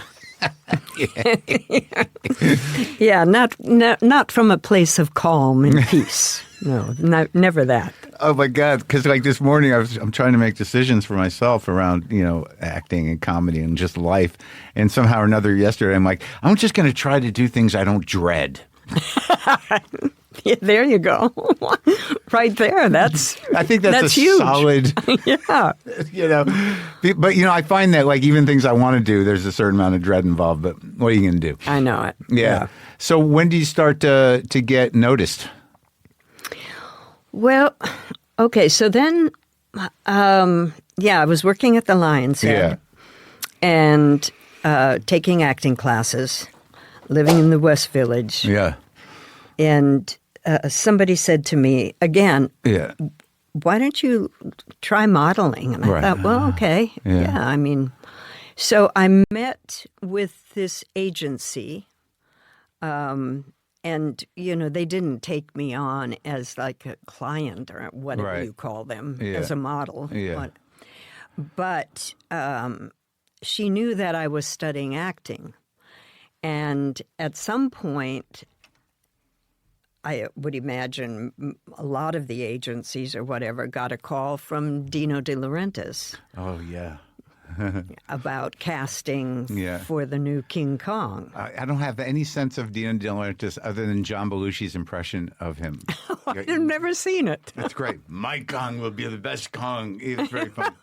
B: Yeah, not from a place of calm and peace. No, never that.
A: Oh my God! Because this morning I'm trying to make decisions for myself around acting and comedy and just life, and somehow or another yesterday I'm like, I'm just going to try to do things I don't dread.
B: Yeah, there you go. Right there.
A: I think that's a
B: huge.
A: solid.
B: Yeah.
A: But I find that like even things I want to do, there's a certain amount of dread involved. But what are you going to do?
B: I know it.
A: Yeah. So when do you start to get noticed?
B: Well, okay. So then, I was working at the Lion's Head and taking acting classes, living in the West Village.
A: Yeah.
B: And somebody said to me, again, why don't you try modeling? And I thought, well, okay. Yeah, I mean, so I met with this agency, and, they didn't take me on as like a client or whatever you call them, as a model.
A: Yeah.
B: But she knew that I was studying acting. And at some point, I would imagine a lot of the agencies or whatever got a call from Dino De Laurentiis.
A: Oh, yeah.
B: About casting for the new King Kong.
A: I don't have any sense of Dino De Laurentiis other than John Belushi's impression of him.
B: I've never seen it.
A: That's great. My Kong will be the best Kong. It's very fun.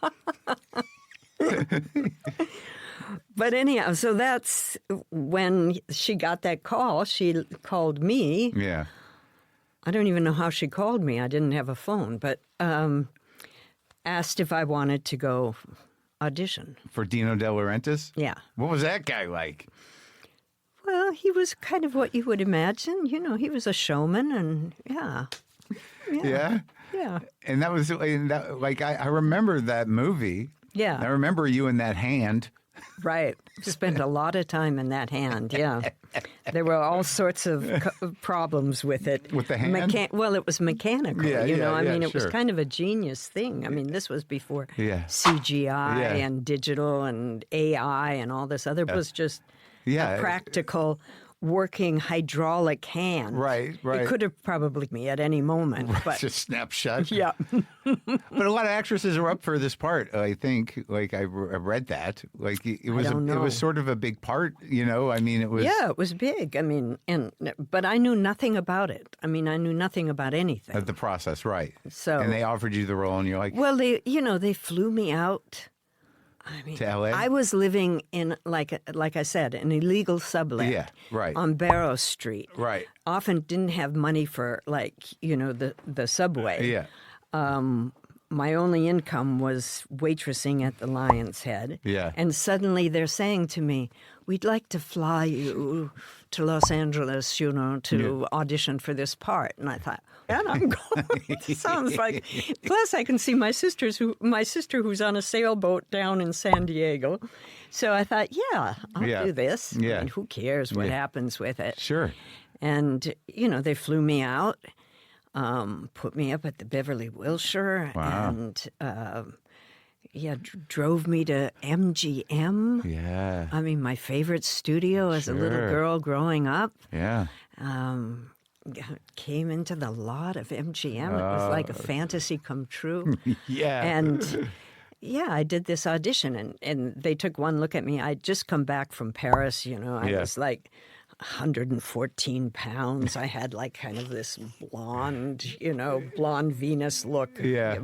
B: But anyhow, so that's when she got that call. She called me.
A: Yeah.
B: I don't even know how she called me. I didn't have a phone, but asked if I wanted to go audition.
A: For Dino De Laurentiis?
B: Yeah.
A: What was that guy like?
B: Well, he was kind of what you would imagine. He was a showman, and
A: Yeah?
B: Yeah.
A: And that was, like, I remember that movie.
B: Yeah.
A: I remember you in that hand.
B: Right. Spent a lot of time in that hand, yeah. There were all sorts of problems with it.
A: With the hand?
B: Well, it was mechanical, it was
A: sure.
B: kind of a genius thing. I mean, this was before CGI and digital and AI and all this other. It was just a practical working hydraulic hand.
A: Right.
B: It could have probably me at any moment. But
A: just snapshot.
B: Yeah.
A: But a lot of actresses are up for this part, I think. Like, I read that. Like, it was sort of a big part, I mean, it was... Yeah,
B: it was big. I mean, but I knew nothing about it. I mean, I knew nothing about anything.
A: The process, right.
B: So...
A: And they offered you the role, and you're like...
B: Well, they flew me out. I mean,
A: to LA?
B: I was living in, like I said, an illegal sublet on Barrow Street.
A: Right.
B: Often didn't have money for, the subway.
A: Yeah.
B: My only income was waitressing at the Lion's Head.
A: Yeah.
B: And suddenly they're saying to me, we'd like to fly you to Los Angeles, to audition for this part. And I thought, and I'm going. Sounds like. Plus, I can see my sister who's on a sailboat down in San Diego. So I thought, I'll do this.
A: Yeah.
B: I mean, who cares what happens with it?
A: Sure.
B: And they flew me out, put me up at the Beverly Wilshire, and drove me to MGM.
A: Yeah.
B: I mean, my favorite studio as a little girl growing up.
A: Yeah.
B: Came into the lot of MGM. It was like a fantasy come true.
A: Yeah.
B: And I did this audition, and they took one look at me. I'd just come back from Paris, I was like 114 pounds. I had like kind of this blonde Venus look.
A: Yeah.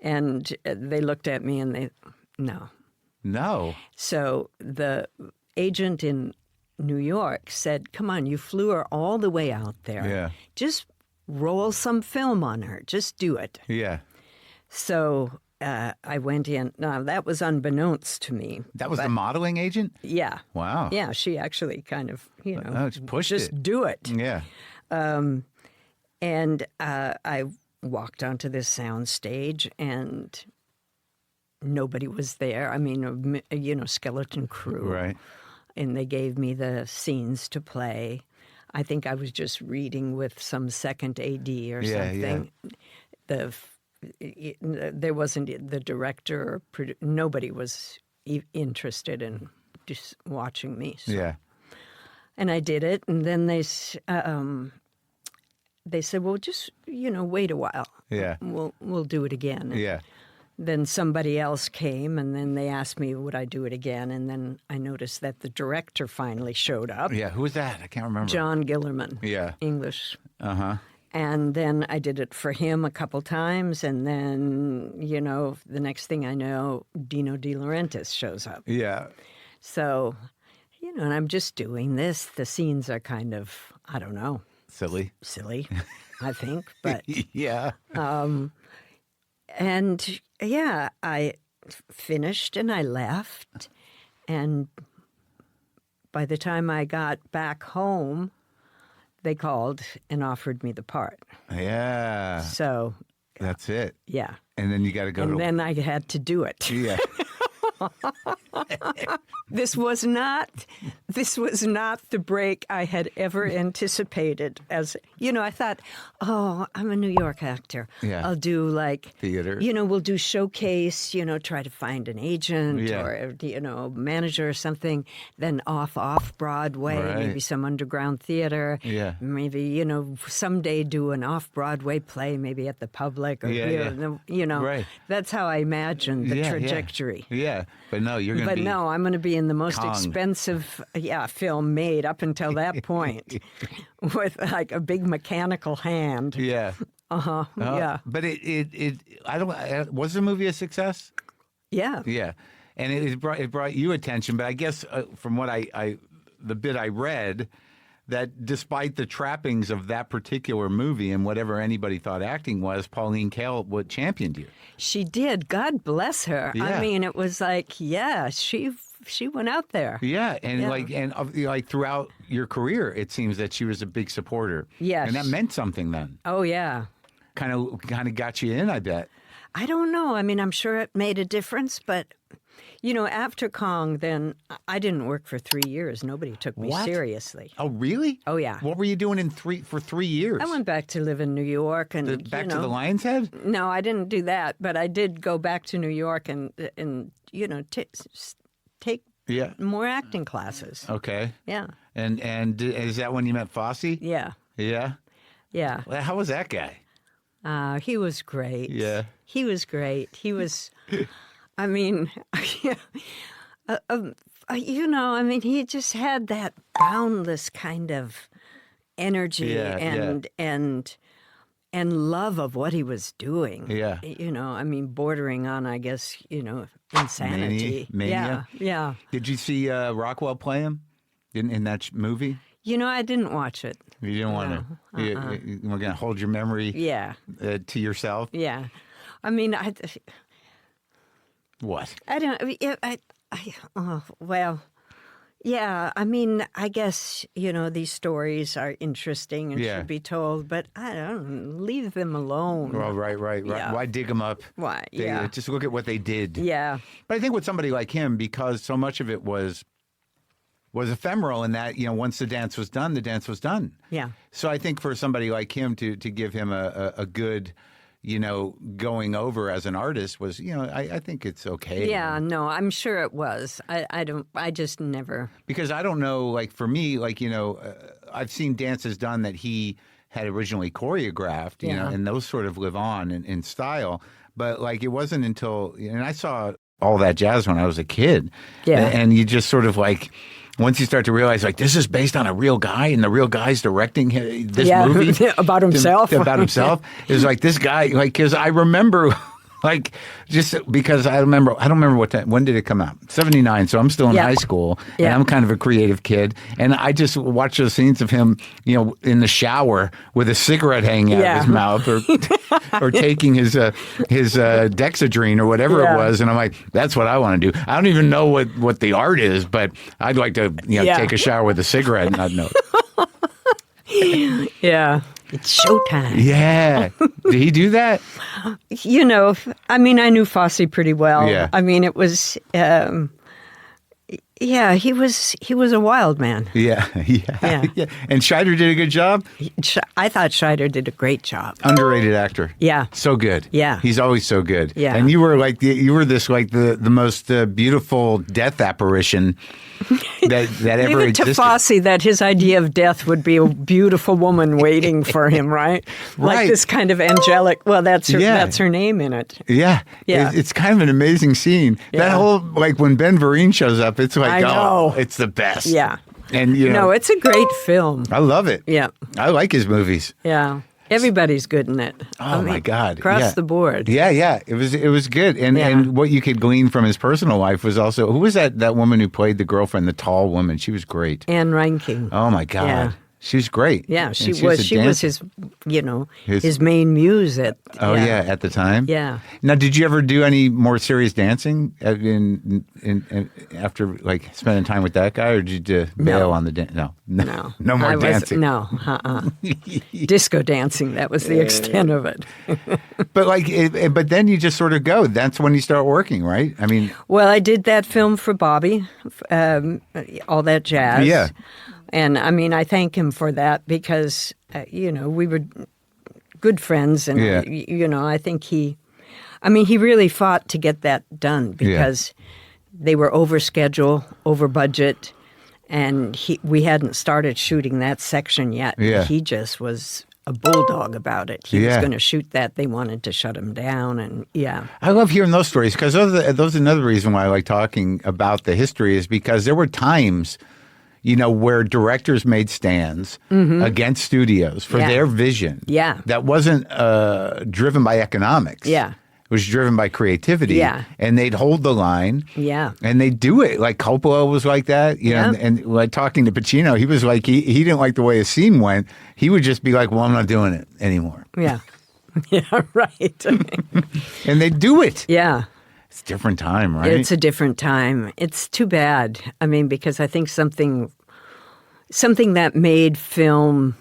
B: And they looked at me and no. So the agent in New York said, come on, you flew her all the way out there.
A: Yeah.
B: Just roll some film on her. Just do it.
A: Yeah.
B: So I went in. Now, that was unbeknownst to me.
A: That was the modeling agent?
B: Yeah.
A: Wow.
B: Yeah, she actually kind of,
A: just
B: do it.
A: Yeah.
B: And I walked onto this sound stage, and nobody was there. I mean, skeleton crew.
A: Right.
B: And they gave me the scenes to play. I think I was just reading with some second AD or something. Yeah. There wasn't the director or nobody was interested in just watching me. So.
A: Yeah.
B: And I did it, and then they said, "Well, just wait a while.
A: Yeah.
B: We'll do it again."
A: Yeah.
B: then somebody else came, and then they asked me would I do it again, and then I noticed that the director finally showed up.
A: Yeah, who was that? I can't remember.
B: John Gillerman.
A: Yeah.
B: English.
A: Uh-huh.
B: And then I did it for him a couple times, and then, the next thing I know, Dino De Laurentiis shows up.
A: Yeah.
B: So, and I'm just doing this. The scenes are kind of, I don't know.
A: Silly,
B: I think. But
A: yeah.
B: And yeah, I finished and I left. And by the time I got back home, they called and offered me the part.
A: Yeah.
B: So
A: that's it.
B: Yeah.
A: And then you got to go.
B: And then I had to do it.
A: Yeah.
B: This was not the break I had ever anticipated. As I thought, I'm a New York actor.
A: Yeah.
B: I'll do like
A: theater.
B: We'll do showcase. Try to find an agent or manager or something. Then off Broadway, maybe some underground theater.
A: Yeah.
B: Maybe someday do an off Broadway play, maybe at the Public. Or,
A: Right.
B: That's how I imagined the trajectory.
A: Yeah. But no, you're going to be.
B: But no, I'm going to be in the most expensive film made up until that point with like a big mechanical hand.
A: Yeah.
B: Yeah.
A: But was the movie a success?
B: Yeah.
A: Yeah. And it brought you attention, but I guess from what the bit I read, that despite the trappings of that particular movie and whatever anybody thought acting was, Pauline Kael championed you.
B: She did. God bless her.
A: Yeah.
B: I mean, it was like, she went out there.
A: Yeah, and like throughout your career, it seems that she was a big supporter.
B: Yes.
A: And that meant something then.
B: Oh yeah.
A: Kind of got you in, I bet.
B: I don't know. I mean, I'm sure it made a difference, but after Kong, then I didn't work for 3 years. Nobody took me seriously.
A: Oh, really?
B: Oh, yeah.
A: What were you doing for 3 years?
B: I went back to live in New York and
A: back to the Lion's Head?
B: No, I didn't do that, but I did go back to New York and take more acting classes.
A: Okay.
B: Yeah.
A: And is that when you met Fosse?
B: Yeah.
A: Yeah.
B: Yeah.
A: Well, how was that guy?
B: He was great.
A: Yeah.
B: He was great. He was. I mean, he just had that boundless kind of energy and love of what he was doing.
A: Yeah.
B: Bordering on, I guess, insanity.
A: Mania?
B: Yeah.
A: Did you see Rockwell play him in that movie?
B: I didn't watch it.
A: You didn't want to. We're going to hold your memory to yourself?
B: Yeah. I mean,
A: What?
B: I don't. Well, yeah. I mean, I guess these stories are interesting and should be told, but I don't leave them alone.
A: Well, right.
B: Yeah.
A: Why dig them up?
B: Why?
A: Just look at what they did.
B: Yeah.
A: But I think with somebody like him, because so much of it was ephemeral, in that once the dance was done, the dance was done.
B: Yeah.
A: So I think for somebody like him to give him a good, going over as an artist was, I think it's okay.
B: Yeah, no, I'm sure it was. I just never.
A: Because I don't know, like for me, like, I've seen dances done that he had originally choreographed, and those sort of live on in style. But like, it wasn't until, and I saw All That Jazz when I was a kid.
B: Yeah.
A: And you just sort of like, once you start to realize, like, this is based on a real guy, and the real guy's directing this movie
B: about himself.
A: It's like this guy, like, because I remember, like, just because I don't remember when did it come out? 79. So I'm still in high school, and I'm kind of a creative kid, and I just watch those scenes of him, in the shower with a cigarette hanging out of his mouth, or taking his Dexedrine or whatever it was, and I'm like, that's what I want to do. I don't even know what the art is, but I'd like to take a shower with a cigarette and not know.
B: Yeah. It's showtime.
A: Yeah. Did he do that?
B: I mean, I knew Fosse pretty well.
A: Yeah.
B: I mean, it was, he was a wild man.
A: Yeah. And Scheider did a good job?
B: I thought Scheider did a great job.
A: Underrated actor.
B: Yeah.
A: So good.
B: Yeah.
A: He's always so good.
B: Yeah.
A: And you were this the most beautiful death apparition that ever
B: Leave it
A: existed.
B: to Fosse that his idea of death would be a beautiful woman waiting for him, right? Like
A: Right.
B: this kind of angelic. Well, that's her name in it.
A: Yeah.
B: Yeah.
A: It's kind of an amazing scene. That
B: Yeah.
A: whole, like when Ben Vereen shows up, it's like,
B: I know.
A: it's the best.
B: Yeah.
A: And,
B: No, it's a great film.
A: I love it.
B: Yeah.
A: I like his movies.
B: Yeah. Everybody's good in it.
A: Oh, my God.
B: Across the board.
A: Yeah. It was good. And what you could glean from his personal life was also, who was that woman who played the girlfriend, the tall woman? She was great.
B: Anne Reinking.
A: Oh, my God.
B: Yeah.
A: She was great.
B: Yeah,
A: And
B: she was his, his main muse at.
A: Oh, yeah, at the time?
B: Yeah.
A: Now, did you ever do any more serious dancing after, like, spending time with that guy, or did you bail on the dance? No. No more dancing.
B: No, disco dancing, that was the extent of it.
A: But but then you just sort of go. That's when you start working, right? I mean.
B: Well, I did that film for Bobby, All That Jazz.
A: Yeah.
B: And, I mean, I thank him for that because, we were good friends. And, I think he really fought to get that done because they were over schedule, over budget, and we hadn't started shooting that section yet.
A: Yeah.
B: He just was a bulldog about it. He was going to shoot that. They wanted to shut him down, and
A: I love hearing those stories because those are another reason why I like talking about the history is because there were times where directors made stands against studios for their vision.
B: Yeah.
A: That wasn't driven by economics.
B: Yeah.
A: It was driven by creativity.
B: Yeah.
A: And they'd hold the line.
B: Yeah.
A: And they'd do it. Like Coppola was like that. And like talking to Pacino, he was like, he didn't like the way a scene went. He would just be like, well, I'm not doing it anymore.
B: Yeah. Yeah, right.
A: And they'd do it.
B: Yeah.
A: It's a different time, right?
B: It's a different time. It's too bad. I mean, because I think something that made film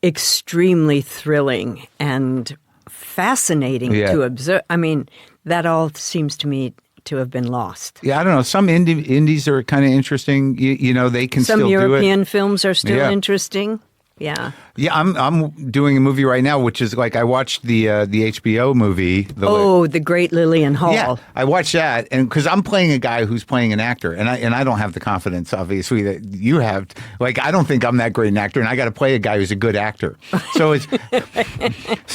B: extremely thrilling and fascinating to observe. I mean, that all seems to me to have been lost.
A: Yeah, I don't know. Some indies are kind of interesting. They can still do it.
B: Some European films are still interesting. Yeah.
A: Yeah, I'm doing a movie right now, which is like I watched the HBO movie.
B: The Great Lillian Hall.
A: Yeah, I watched that, and because I'm playing a guy who's playing an actor, and I don't have the confidence, obviously, that you have. Like, I don't think I'm that great an actor, and I got to play a guy who's a good actor. So this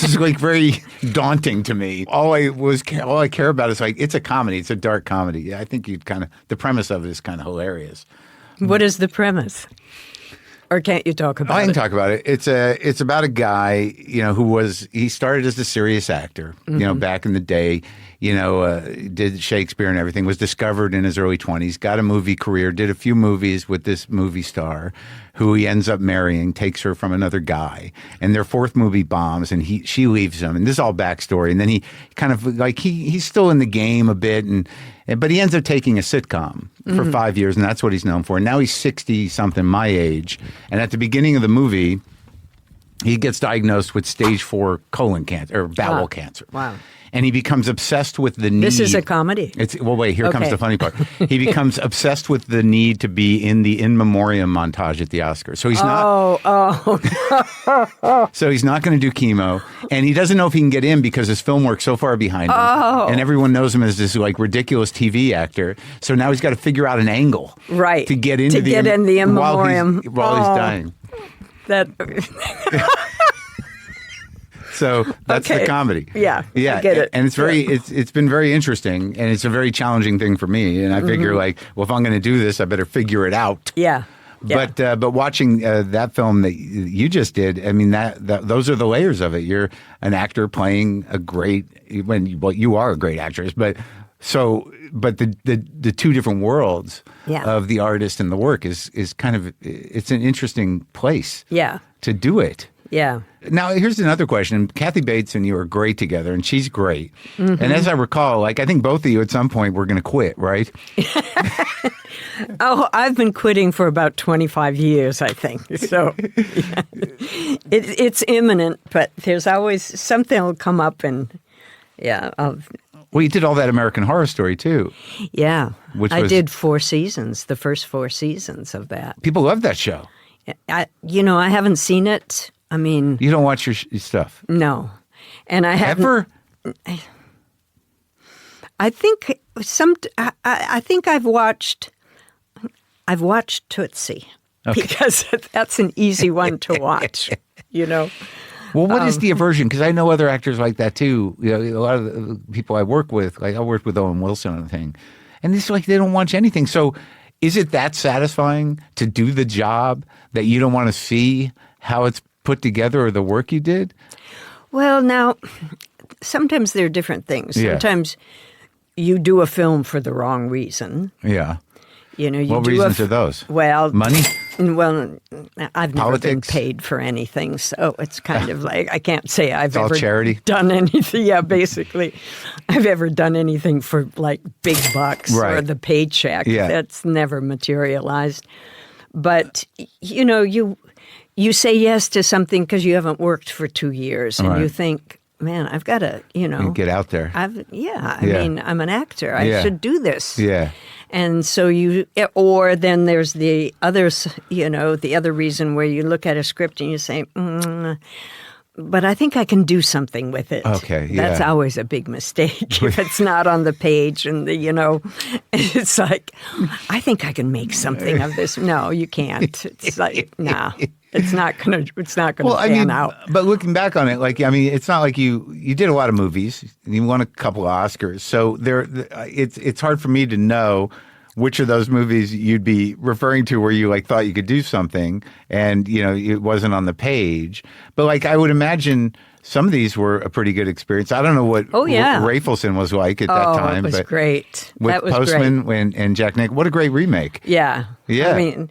A: is like very daunting to me. All I care about is like it's a comedy. It's a dark comedy. Yeah, I think the premise of it is kind of hilarious.
B: What is the premise? Or can't you talk about it?
A: I can talk about it. It's about a guy, he started as a serious actor, back in the day, did Shakespeare and everything, was discovered in his early 20s, got a movie career, did a few movies with this movie star who he ends up marrying, takes her from another guy, and their fourth movie bombs, and she leaves him, and this is all backstory, and then he kind of like he's still in the game a bit, but he ends up taking a sitcom for 5 years, and that's what he's known for. And now he's 60-something, my age, and at the beginning of the movie, he gets diagnosed with stage 4 colon cancer or bowel cancer.
B: Wow.
A: And he becomes obsessed with the need.
B: This is a comedy.
A: Wait, here comes the funny part. He becomes obsessed with the need to be in the in memoriam montage at the Oscars. So he's not. So he's not going to do chemo, and he doesn't know if he can get in because his film work's so far behind him, and everyone knows him as this like ridiculous TV actor. So now he's got to figure out an angle,
B: right,
A: to get into
B: in the in memoriam
A: while he's dying.
B: That.
A: So that's the comedy.
B: Yeah, I get it.
A: And it's it's been very interesting, and it's a very challenging thing for me. And I figure like, well, if I'm going to do this, I better figure it out.
B: Yeah.
A: But watching that film that you just did, I mean that those are the layers of it. You're an actor playing a great you are a great actress, but the two different worlds of the artist and the work is kind of it's an interesting place.
B: Yeah.
A: To do it.
B: Yeah.
A: Now, here's another question. Kathy Bates and you are great together, and she's great. Mm-hmm. And as I recall, like I think both of you at some point were going to quit, right?
B: Oh, I've been quitting for about 25 years, I think. So it's imminent, but there's always something will come up, and
A: well, you did all that American Horror Story too.
B: Yeah, I did 4 seasons, the first 4 seasons of that.
A: People love that show.
B: I haven't seen it. I mean,
A: you don't watch your stuff?
B: No, and I haven't.
A: Ever?
B: I think I think I've watched I've watched Tootsie because that's an easy one to watch,
A: Well, what is the aversion? Because I know other actors like that too. A lot of the people I work with, like I worked with Owen Wilson on a thing, and it's like they don't watch anything. So is it that satisfying to do the job that you don't want to see how it's put together or the work you did?
B: Well, now, sometimes there are different things. Sometimes you do a film for the wrong reason.
A: Yeah.
B: What
A: reasons are those?
B: Well,
A: money?
B: Well, I've never been
A: Politics?
B: paid for anything, so it's kind of like I can't say I've
A: all
B: ever
A: charity?
B: done anything. Yeah, basically, I've ever done anything for like big bucks or the paycheck.
A: Yeah.
B: That's never materialized. But you say yes to something because you haven't worked for 2 years, and you think, man, I've got to,
A: get out there.
B: I mean, I'm an actor. I should do this.
A: Yeah.
B: And so or then there's the others, the other reason where you look at a script and you say, but I think I can do something with it.
A: Okay,
B: That's always a big mistake if it's not on the page and it's like, I think I can make something of this. No, you can't. It's like, nah. It's not gonna pan out.
A: But looking back on it, it's not like you did a lot of movies. You won a couple of Oscars, so it's hard for me to know which of those movies you'd be referring to where you thought you could do something and it wasn't on the page. But I would imagine some of these were a pretty good experience. I don't know what Rafelson was like at that time.
B: It was great.
A: With
B: that was
A: Postman
B: great.
A: and Jack Nicholson, what a great remake.
B: Yeah.
A: Yeah.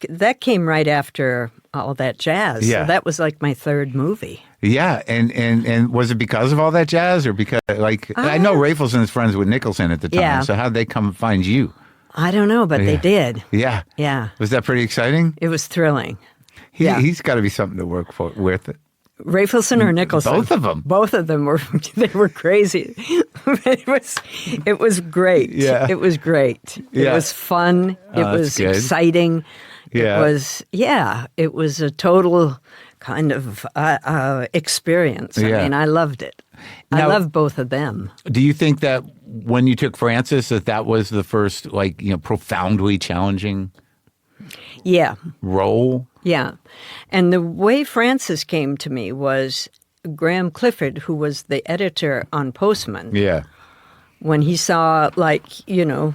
B: That came right after All That Jazz.
A: Yeah.
B: So that was like my third movie.
A: Yeah, and was it because of All That Jazz or because I know Rafelson is friends with Nicholson at the time, so how'd they come find you?
B: I don't know, but they did.
A: Yeah.
B: Yeah.
A: Was that pretty exciting?
B: It was thrilling.
A: He's got to be something to work with.
B: Rafelson or Nicholson?
A: Both of them.
B: Both of them were crazy. It was great.
A: Yeah.
B: It was great.
A: Yeah.
B: It was fun. It was exciting.
A: Yeah.
B: It was a total kind of experience. I mean, I loved it. I love both of them.
A: Do you think that when you took Frances that was the first profoundly challenging role?
B: Yeah. And the way Frances came to me was Graham Clifford, who was the editor on Postman.
A: Yeah.
B: When he saw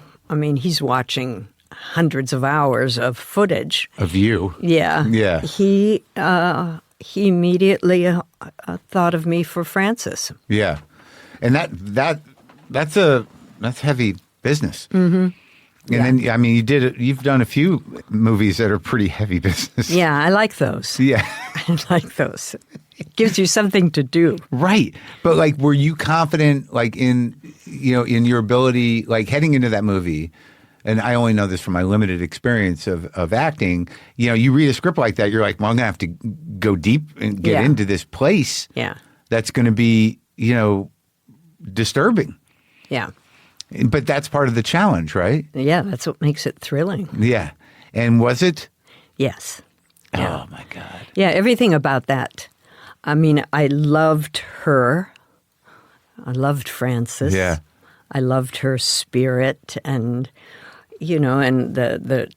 B: he's watching hundreds of hours of footage
A: of you.
B: Yeah.
A: Yeah.
B: He immediately thought of me for Frances.
A: Yeah. And that's heavy business. Mm-hmm. And then you've done a few movies that are pretty heavy business.
B: Yeah, I like those.
A: Yeah.
B: I like those. It gives you something to do.
A: Right. But were you confident in your ability heading into that movie? And I only know this from my limited experience of acting. You read a script like that, you're like, well, I'm going to have to go deep and get into this place.
B: Yeah.
A: That's going to be, disturbing.
B: Yeah.
A: But that's part of the challenge, right?
B: Yeah, that's what makes it thrilling.
A: Yeah. And was it?
B: Yes. Yeah.
A: Oh, my God.
B: Yeah, everything about that. I mean, I loved her. I loved Frances.
A: Yeah.
B: I loved her spirit and, and the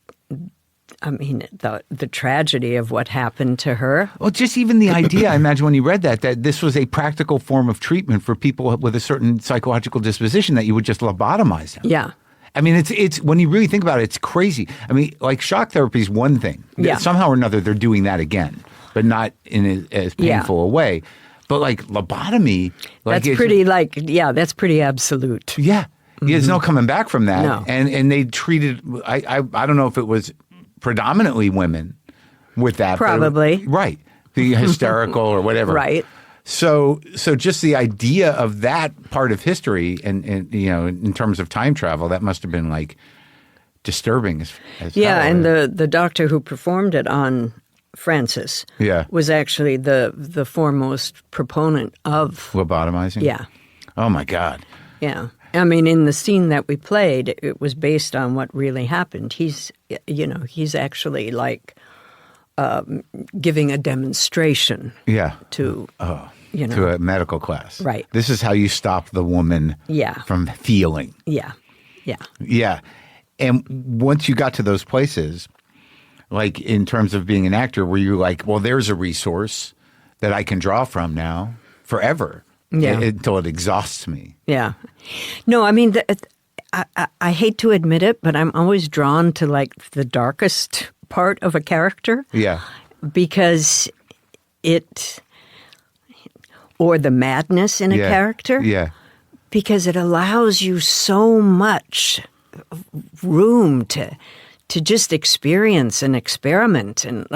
B: tragedy of what happened to her.
A: Well, just even the idea, I imagine when you read that this was a practical form of treatment for people with a certain psychological disposition that you would just lobotomize them.
B: Yeah.
A: I mean, it's when you really think about it, it's crazy. I mean, shock therapy is one thing.
B: Yeah.
A: Somehow or another, they're doing that again, but not in as painful a way. But lobotomy,
B: that's pretty that's pretty absolute.
A: Yeah. Mm-hmm. There's no coming back from that.
B: No.
A: And they treated, I don't know if it was predominantly women with that.
B: Probably.
A: Right. The hysterical or whatever.
B: Right.
A: So just the idea of that part of history and in terms of time travel, that must have been disturbing as hell.
B: And the doctor who performed it on Frances was actually the foremost proponent of
A: lobotomizing.
B: Yeah.
A: Oh my God.
B: Yeah. I mean, in the scene that we played, it was based on what really happened. He's actually giving a demonstration.
A: Yeah.
B: To
A: to a medical class.
B: Right.
A: This is how you stop the woman.
B: Yeah.
A: From feeling.
B: Yeah. Yeah.
A: Yeah. And once you got to those places, like in terms of being an actor, were you like, well, there's a resource that I can draw from now forever until it exhausts me?
B: Yeah. No, I mean, I hate to admit it, but I'm always drawn to like the darkest part of a character.
A: Yeah.
B: Because or the madness in a character.
A: Yeah.
B: Because it allows you so much room to just experience and experiment and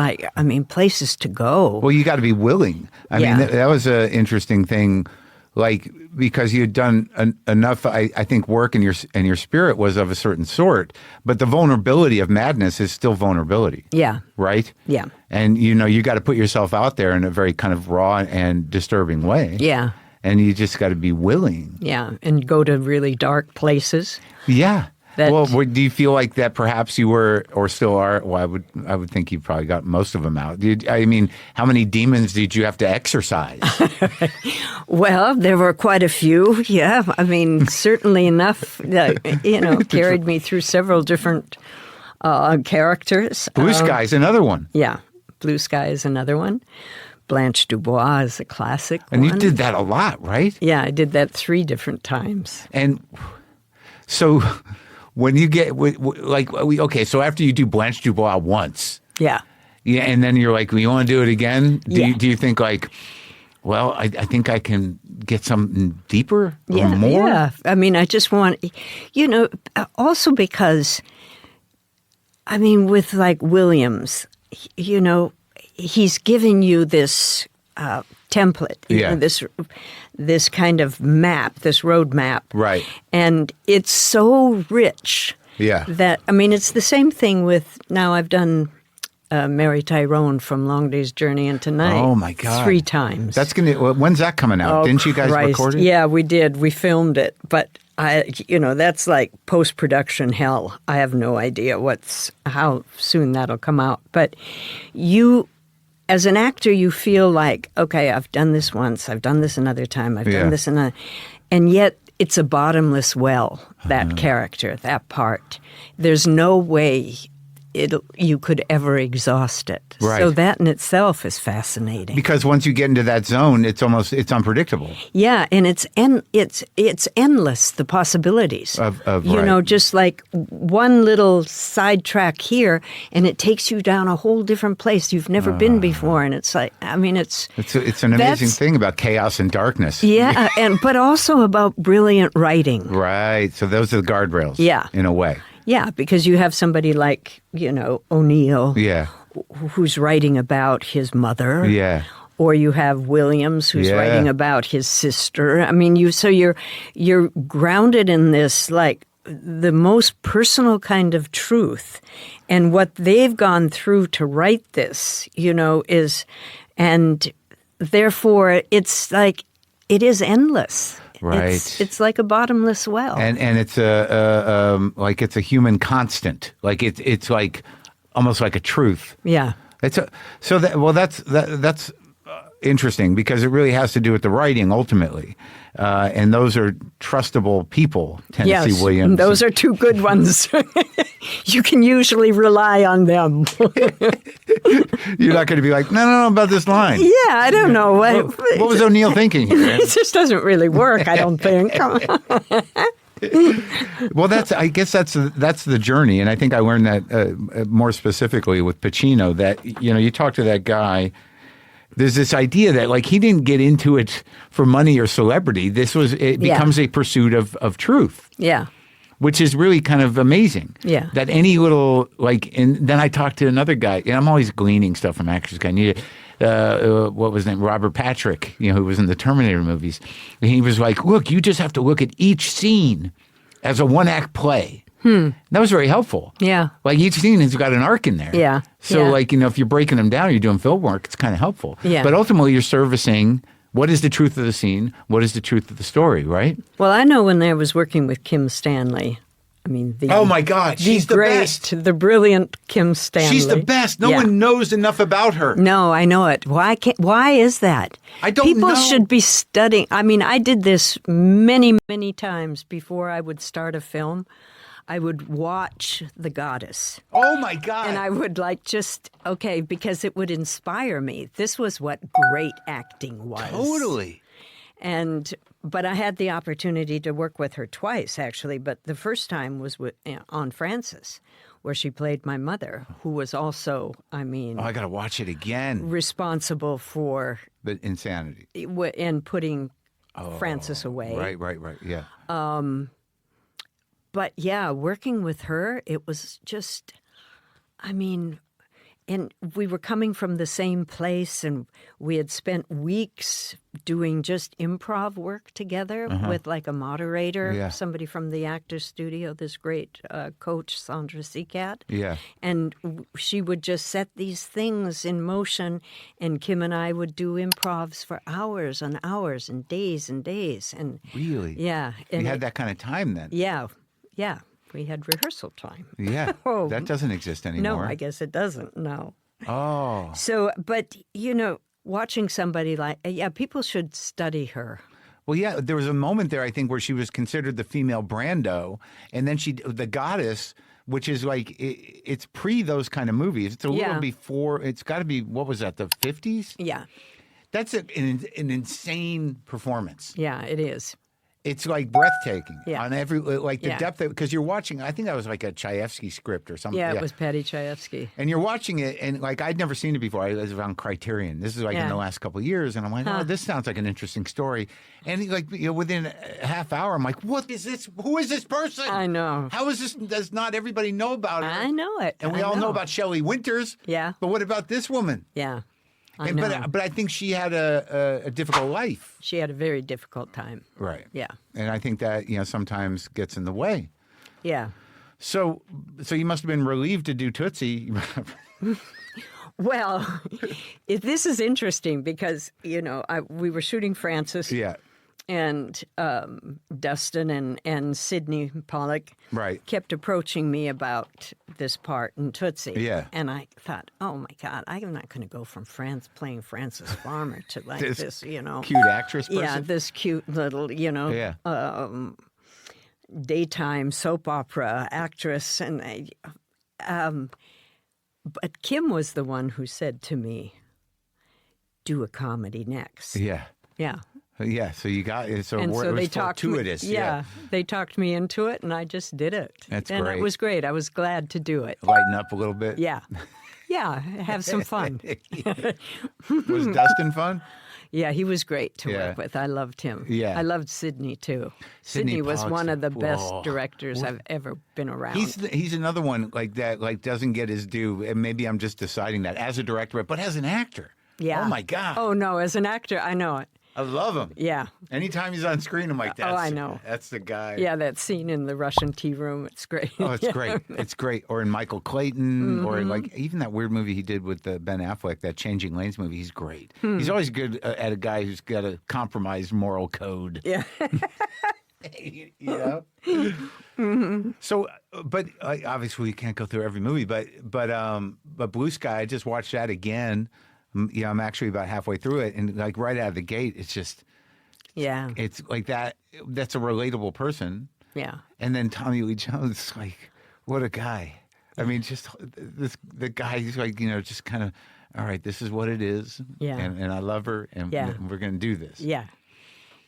B: places to go.
A: Well, you got to be willing. I mean, that was an interesting thing, like because you had done enough. I think work and your spirit was of a certain sort, but the vulnerability of madness is still vulnerability.
B: Yeah.
A: Right.
B: Yeah.
A: And you got to put yourself out there in a very kind of raw and disturbing way.
B: Yeah.
A: And you just got to be willing.
B: Yeah, and go to really dark places.
A: Yeah. Well, do you feel like that perhaps you were or still are? Well, I would think you probably got most of them out. I mean, how many demons did you have to exorcise?
B: Well, there were quite a few, yeah. I mean, certainly enough that, carried me through several different characters.
A: Blue Sky is another one.
B: Yeah, Blue Sky is another one. Blanche Dubois is a classic
A: and
B: one.
A: You did that a lot, right?
B: Yeah, I did that 3 different times.
A: And so when you get, so after you do Blanche Dubois once.
B: Yeah.
A: Yeah, and then you're like, well, you want to do it again? Do you think like, well, I think I can get something deeper or more?
B: Yeah, I mean, I just want, also because, I mean, with like Williams, he's giving you this template, this kind of map, this road map.
A: Right.
B: And it's so rich that, I mean, it's the same thing with, now I've done Mary Tyrone from Long Day's Journey into Night.
A: Oh, my God.
B: 3 times.
A: That's when's that coming out?
B: Oh,
A: Didn't you guys record it?
B: Yeah, we did. We filmed it. But that's like post-production hell. I have no idea how soon that'll come out. But as an actor, you feel like, okay, I've done this once, I've done this another time, I've done this another, and yet it's a bottomless well, that character, that part. There's no way you could ever exhaust it.
A: Right.
B: So that in itself is fascinating.
A: Because once you get into that zone, it's unpredictable.
B: Yeah, and it's endless, the possibilities. Just like one little sidetrack here, and it takes you down a whole different place you've never been before. And it's like, I mean, it's
A: an amazing thing about chaos and darkness.
B: Yeah, but also about brilliant writing.
A: Right. So those are the guardrails.
B: Yeah.
A: In a way.
B: Yeah, because you have somebody like, O'Neill.
A: Yeah.
B: Who's writing about his mother.
A: Yeah.
B: Or you have Williams who's writing about his sister. I mean, you're grounded in this, like, the most personal kind of truth. And what they've gone through to write this, and therefore it's like, it is endless.
A: Right.
B: It's like a bottomless well.
A: And it's it's a human constant. Like it's like almost like a truth.
B: Yeah.
A: That's interesting because it really has to do with the writing ultimately. And those are trustable people, Tennessee Williams.
B: Yes, those are 2 good ones. You can usually rely on them.
A: You're not going to be like, no, about this line.
B: Yeah, I don't know.
A: What was O'Neill thinking here?
B: It just doesn't really work, I don't think.
A: Well, I guess that's the journey. And I think I learned that more specifically with Pacino, that, you talk to that guy. There's this idea that, like, he didn't get into it for money or celebrity. It becomes a pursuit of truth. Yeah. Which is really kind of amazing. Yeah. That any little, like, and then I talked to another guy, and I'm always gleaning stuff from actors. I needed, what was his name? Robert Patrick, who was in the Terminator movies. And he was like, look, you just have to look at each scene as a 1-act play. That was very helpful. Yeah. Like each scene has got an arc in there. Yeah. So if you're breaking them down, you're doing film work, it's kind of helpful. Yeah. But ultimately you're servicing what is the truth of the scene, what is the truth of the story, right?
B: Well, I know when I was working with Kim Stanley, I mean,
A: oh my God, she's the best.
B: The brilliant Kim Stanley.
A: She's the best. No one knows enough about her.
B: No, I know it. Why is that?
A: I don't know.
B: People should be studying. I mean, I did this many, many times before I would start a film. I would watch The Goddess.
A: Oh my God.
B: And I would because it would inspire me. This was what great acting was.
A: Totally.
B: But I had the opportunity to work with her twice, actually. But the first time was on Frances, where she played my mother, who was also, I got
A: to watch it again.
B: Responsible for
A: the insanity
B: and putting Frances away.
A: Right. Yeah.
B: But yeah, working with her, it was just, and we were coming from the same place, and we had spent weeks doing just improv work together with like a moderator, somebody from the Actors Studio, this great coach, Sandra Seacat.
A: Yeah.
B: And she would just set these things in motion, and Kim and I would do improvs for hours and hours and days. And
A: really?
B: Yeah.
A: And you had that kind of time then?
B: Yeah. Yeah. We had rehearsal time.
A: Yeah. That doesn't exist anymore.
B: No, I guess it doesn't. No.
A: Oh.
B: So, but, watching somebody people should study her.
A: Well, yeah, there was a moment there, I think, where she was considered the female Brando, and then The Goddess, which is like, it's pre those kind of movies. It's a little before, it's got to be, what was that, the 50s?
B: Yeah.
A: That's an insane performance.
B: Yeah, it is.
A: It's like breathtaking on every, the depth of, because you're watching, I think that was like a Chayefsky script or something.
B: Yeah, it was Patty Chayefsky.
A: And you're watching it, and I'd never seen it before. It was on Criterion. This is in the last couple of years, and I'm like, oh, this sounds like an interesting story. And within a half hour, I'm like, what is this? Who is this person?
B: I know.
A: How is this? Does not everybody know about her?
B: I know it.
A: And we all know about Shelley Winters.
B: Yeah.
A: But what about this woman?
B: Yeah.
A: But I think she had a difficult life.
B: She had a very difficult time.
A: Right.
B: Yeah.
A: And I think that sometimes gets in the way.
B: Yeah.
A: So you must have been relieved to do Tootsie.
B: Well, this is interesting because we were shooting Frances.
A: Yeah.
B: And Dustin and Sidney Pollack kept approaching me about this part in Tootsie.
A: Yeah.
B: And I thought, oh, my God, I'm not going to go from playing Frances Farmer to this,
A: cute actress person?
B: Yeah, this cute little, daytime soap opera actress. And but Kim was the one who said to me, do a comedy next.
A: Yeah.
B: Yeah.
A: Yeah, so you got it. So,
B: and so they talked
A: fortuitous.
B: They talked me into it, and I just did it.
A: That's
B: and
A: great.
B: It was great. I was glad to do it.
A: Lighten up a little bit.
B: Yeah, have some fun.
A: Was Dustin fun?
B: Yeah, he was great to work with. I loved him.
A: Yeah,
B: I loved Sidney too. Sidney was one of the best directors I've ever been around.
A: He's another one like that. Doesn't get his due. And maybe I'm just deciding that as a director, but as an actor.
B: Yeah.
A: Oh my God.
B: Oh no, as an actor, I know it.
A: I love him.
B: Yeah.
A: Anytime he's on screen, I'm like,
B: I know.
A: That's the guy.
B: Yeah, that scene in the Russian tea room, it's great.
A: Oh, it's great. It's great. Or in Michael Clayton, or even that weird movie he did with Ben Affleck, that Changing Lanes movie, he's great. He's always good at a guy who's got a compromised moral code.
B: Yeah.
A: So, but obviously we can't go through every movie, but Blue Sky, I just watched that again. I'm actually about halfway through it, and right out of the gate, it's just, it's like that. That's a relatable person.
B: Yeah.
A: And then Tommy Lee Jones, what a guy. I mean, just the guy who's just kind of, all right, this is what it is.
B: Yeah.
A: And I love her, and we're going to do this.
B: Yeah.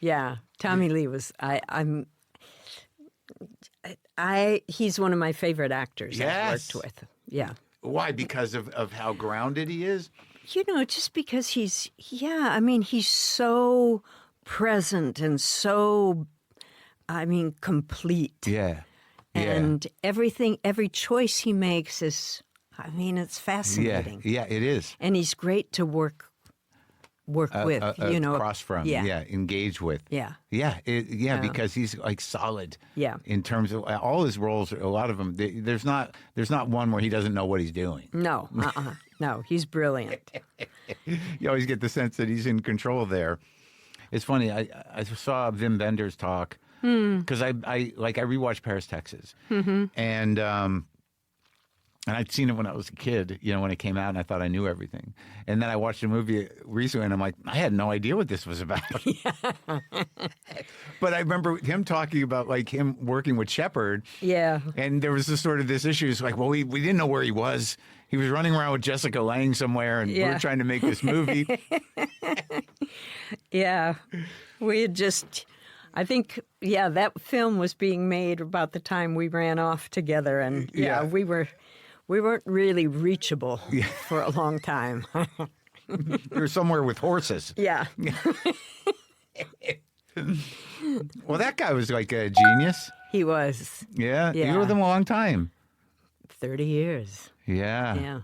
B: Yeah. Tommy Lee was, he's one of my favorite actors I've worked with. Yeah.
A: Why? Because of how grounded he is?
B: Just because he's so present and so, complete.
A: Yeah.
B: And every choice he makes is, it's fascinating.
A: Yeah, it is.
B: And he's great to work with,
A: across from, engage with.
B: Yeah.
A: Because he's solid. Yeah. In terms of all his roles, a lot of them, there's not one where he doesn't know what he's doing.
B: No, no, he's brilliant.
A: You always get the sense that he's in control there. It's funny. I saw Wim Wenders talk because I rewatched Paris, Texas, and I'd seen it when I was a kid, when it came out, and I thought I knew everything. And then I watched a movie recently, and I'm like, I had no idea what this was about. But I remember him talking about like him working with Shepard.
B: Yeah.
A: And there was this issue. It's like, well, we didn't know where he was. He was running around with Jessica Lange somewhere, and we were trying to make this movie.
B: Yeah. We had just... I think, that film was being made about the time we ran off together, and we weren't really reachable for a long time.
A: You were somewhere with horses.
B: Yeah.
A: Well, that guy was like a genius.
B: He was.
A: Yeah. You were with him a long time.
B: 30 years.
A: Yeah.
B: Yeah.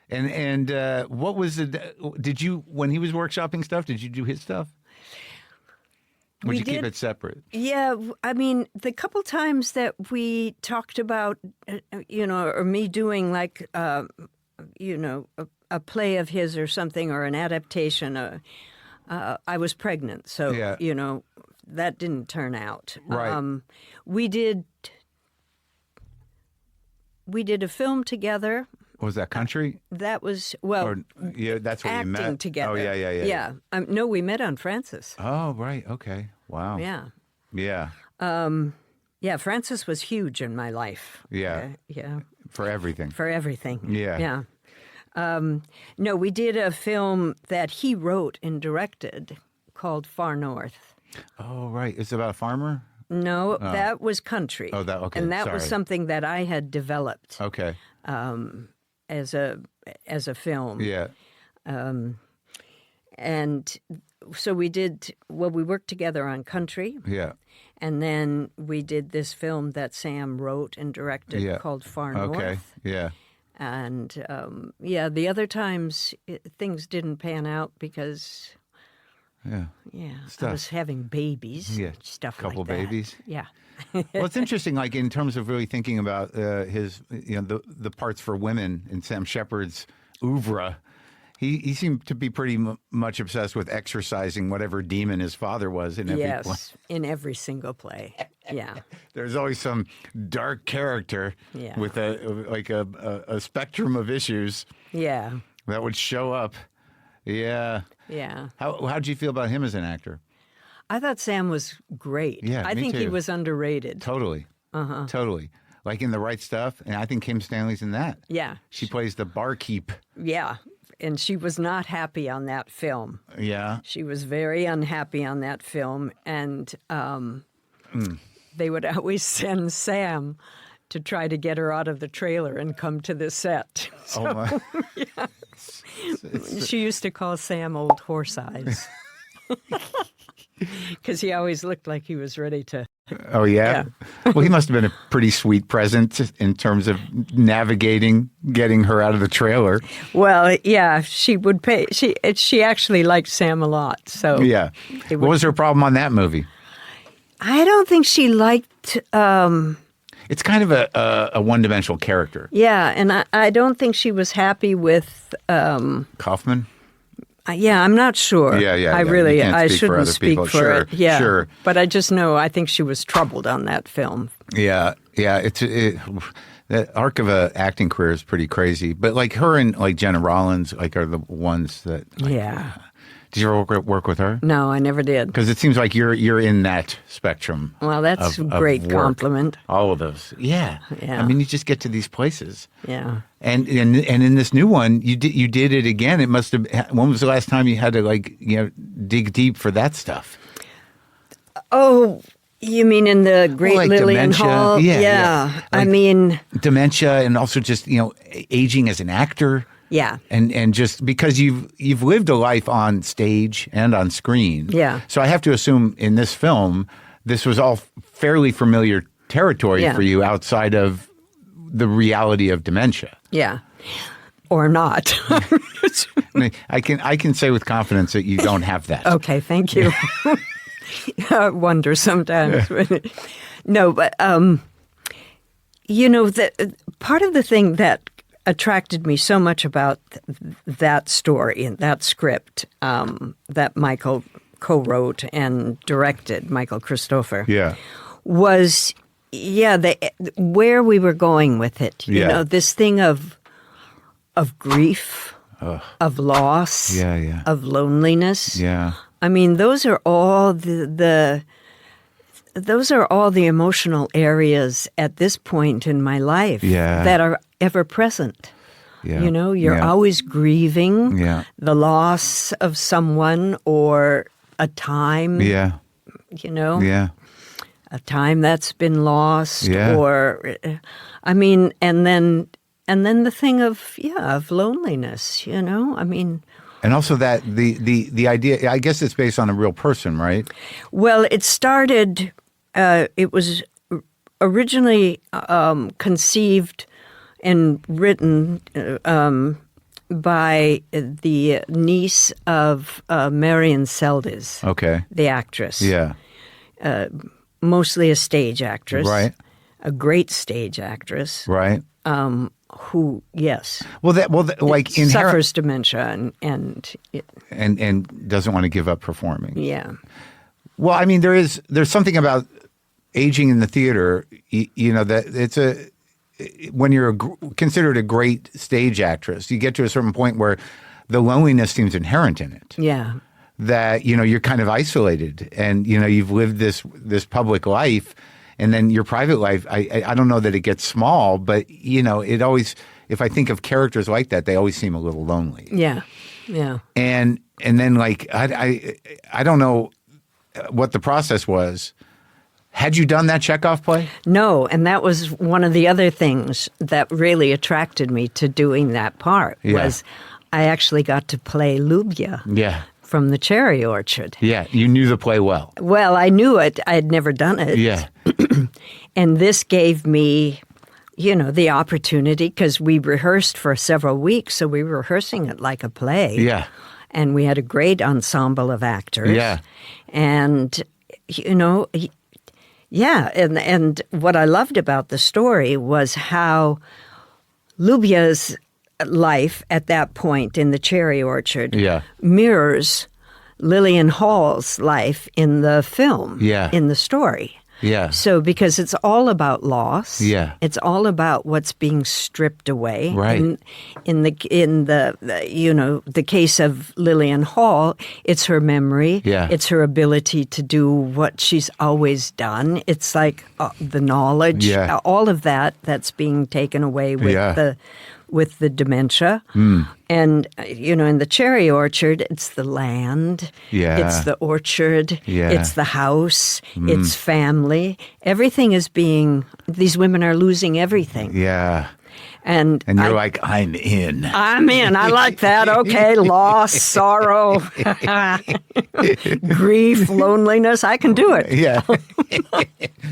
A: And what was it? Did you, when he was workshopping stuff, did you do his stuff? Or did you keep it separate? Yeah,
B: I mean, the couple times that we talked about, or me doing like, a play of his or something, or an adaptation, I was pregnant, so, that didn't turn out.
A: Right.
B: We did a film together.
A: Was that country?
B: That was,
A: that's where you met?
B: Acting together.
A: Oh, yeah.
B: No, we met on Francis.
A: Oh, right. Okay. Wow.
B: Yeah.
A: Yeah.
B: Francis was huge in my life.
A: Yeah.
B: Yeah.
A: For everything.
B: For everything.
A: Yeah.
B: Yeah. No, we did a film that he wrote and directed called Far North.
A: Oh, right. It's about a farmer?
B: No, that was country.
A: Oh, okay.
B: And that was something that I had developed.
A: Okay.
B: As a film.
A: Yeah.
B: And so we worked together on country.
A: Yeah.
B: And then we did this film that Sam wrote and directed called Far North.
A: Okay. Yeah.
B: And the other times things didn't pan out because I was having babies, stuff like that.
A: Couple babies.
B: Yeah.
A: Well, it's interesting, like in terms of really thinking about his, the parts for women in Sam Shepard's oeuvre. He seemed to be pretty much obsessed with exercising whatever demon his father was in every play.
B: Yes, in every single play. Yeah.
A: There's always some dark character with a spectrum of issues.
B: Yeah.
A: That would show up. Yeah.
B: Yeah.
A: How'd you feel about him as an actor?
B: I thought Sam was great.
A: Yeah,
B: I think
A: too.
B: he was underrated.
A: Totally. Totally. Like in The Right Stuff, and I think Kim Stanley's in that.
B: Yeah.
A: She plays the barkeep.
B: Yeah. And she was not happy on that film.
A: Yeah.
B: She was very unhappy on that film. And they would always send Sam to try to get her out of the trailer and come to the set. So,
A: oh, my.
B: She used to call Sam Old Horse Eyes. Because he always looked like he was ready to...
A: Oh, yeah? Well, he must have been a pretty sweet present in terms of getting her out of the trailer.
B: Well, yeah, she would pay. She actually liked Sam a lot. So
A: yeah. What was her problem on that movie?
B: I don't think she liked...
A: It's kind of a one-dimensional character.
B: Yeah, and I don't think she was happy with...
A: Kaufman?
B: Yeah, I'm not sure.
A: Yeah.
B: I shouldn't speak for
A: it.
B: Yeah,
A: sure.
B: But I just know I think she was troubled on that film.
A: Yeah. The arc of an acting career is pretty crazy. But like her and like Jenna Rollins are the ones that. Did you ever work with her?
B: No, I never did.
A: Because it seems like you're in that spectrum.
B: Well, that's a great compliment.
A: All of those. Yeah. I mean, you just get to these places.
B: Yeah.
A: And in this new one, you did it again. It must have. When was the last time you had to dig deep for that stuff?
B: Oh, you mean in the Great Lillian
A: dementia.
B: Hall?
A: Yeah.
B: I mean,
A: dementia, and also just aging as an actor.
B: Yeah.
A: And just because you've lived a life on stage and on screen.
B: Yeah.
A: So I have to assume in this film, this was all fairly familiar territory for you outside of the reality of dementia.
B: Yeah. Or not.
A: I can say with confidence that you don't have that.
B: Okay, thank you. I wonder sometimes. No, but part of the thing that attracted me so much about that story and that script that Michael co-wrote and directed, Michael Christopher.
A: Yeah.
B: Was, where we were going with it. You know, this thing of grief, of loss, of loneliness.
A: Yeah.
B: I mean, those are all those are all the emotional areas at this point in my life that are ever present. Yeah. You know, you're always grieving the loss of someone or a time. Yeah. You know? Yeah. A time that's been lost, or, I mean, and then the thing of loneliness, you know, I mean.
A: And also that the idea, I guess it's based on a real person, right?
B: Well, it started, it was originally conceived and written by the niece of Marion Seldes, the actress. Yeah. Mostly a stage actress, right? A great stage actress, right? Who, like
A: suffers
B: dementia and
A: doesn't want to give up performing.
B: Yeah.
A: Well, I mean, there's something about aging in the theater, you know, that it's when you're considered a great stage actress, you get to a certain point where the loneliness seems inherent in it. Yeah. That, you know, you're kind of isolated and, you know, you've lived this public life and then your private life, I don't know that it gets small, but, you know, it always, if I think of characters like that, they always seem a little lonely.
B: Yeah. Yeah.
A: And then like, I don't know what the process was. Had you done that Chekhov play?
B: No, and that was one of the other things that really attracted me to doing that part was I actually got to play Lubya. Yeah. From the Cherry Orchard.
A: Yeah, you knew the play well.
B: Well, I knew it. I had never done it. Yeah. And this gave me, you know, the opportunity, because we rehearsed for several weeks, so we were rehearsing it like a play. Yeah. And we had a great ensemble of actors. Yeah. And, you know, and what I loved about the story was how Lubya's life at that point in the Cherry Orchard mirrors Lillian Hall's life in the film, in the story. Yeah. So because it's all about loss. Yeah. It's all about what's being stripped away. Right. In the you know, the case of Lillian Hall, it's her memory. Yeah. It's her ability to do what she's always done. It's like the knowledge, all of that's being taken away with the dementia. Mm. And, you know, in the Cherry Orchard, it's the land, it's the orchard, it's the house, it's family. Everything is these women are losing everything. Yeah. And
A: you're like, I'm in.
B: I'm in. I like that. Okay, loss, sorrow, grief, loneliness. I can do it.
A: Yeah.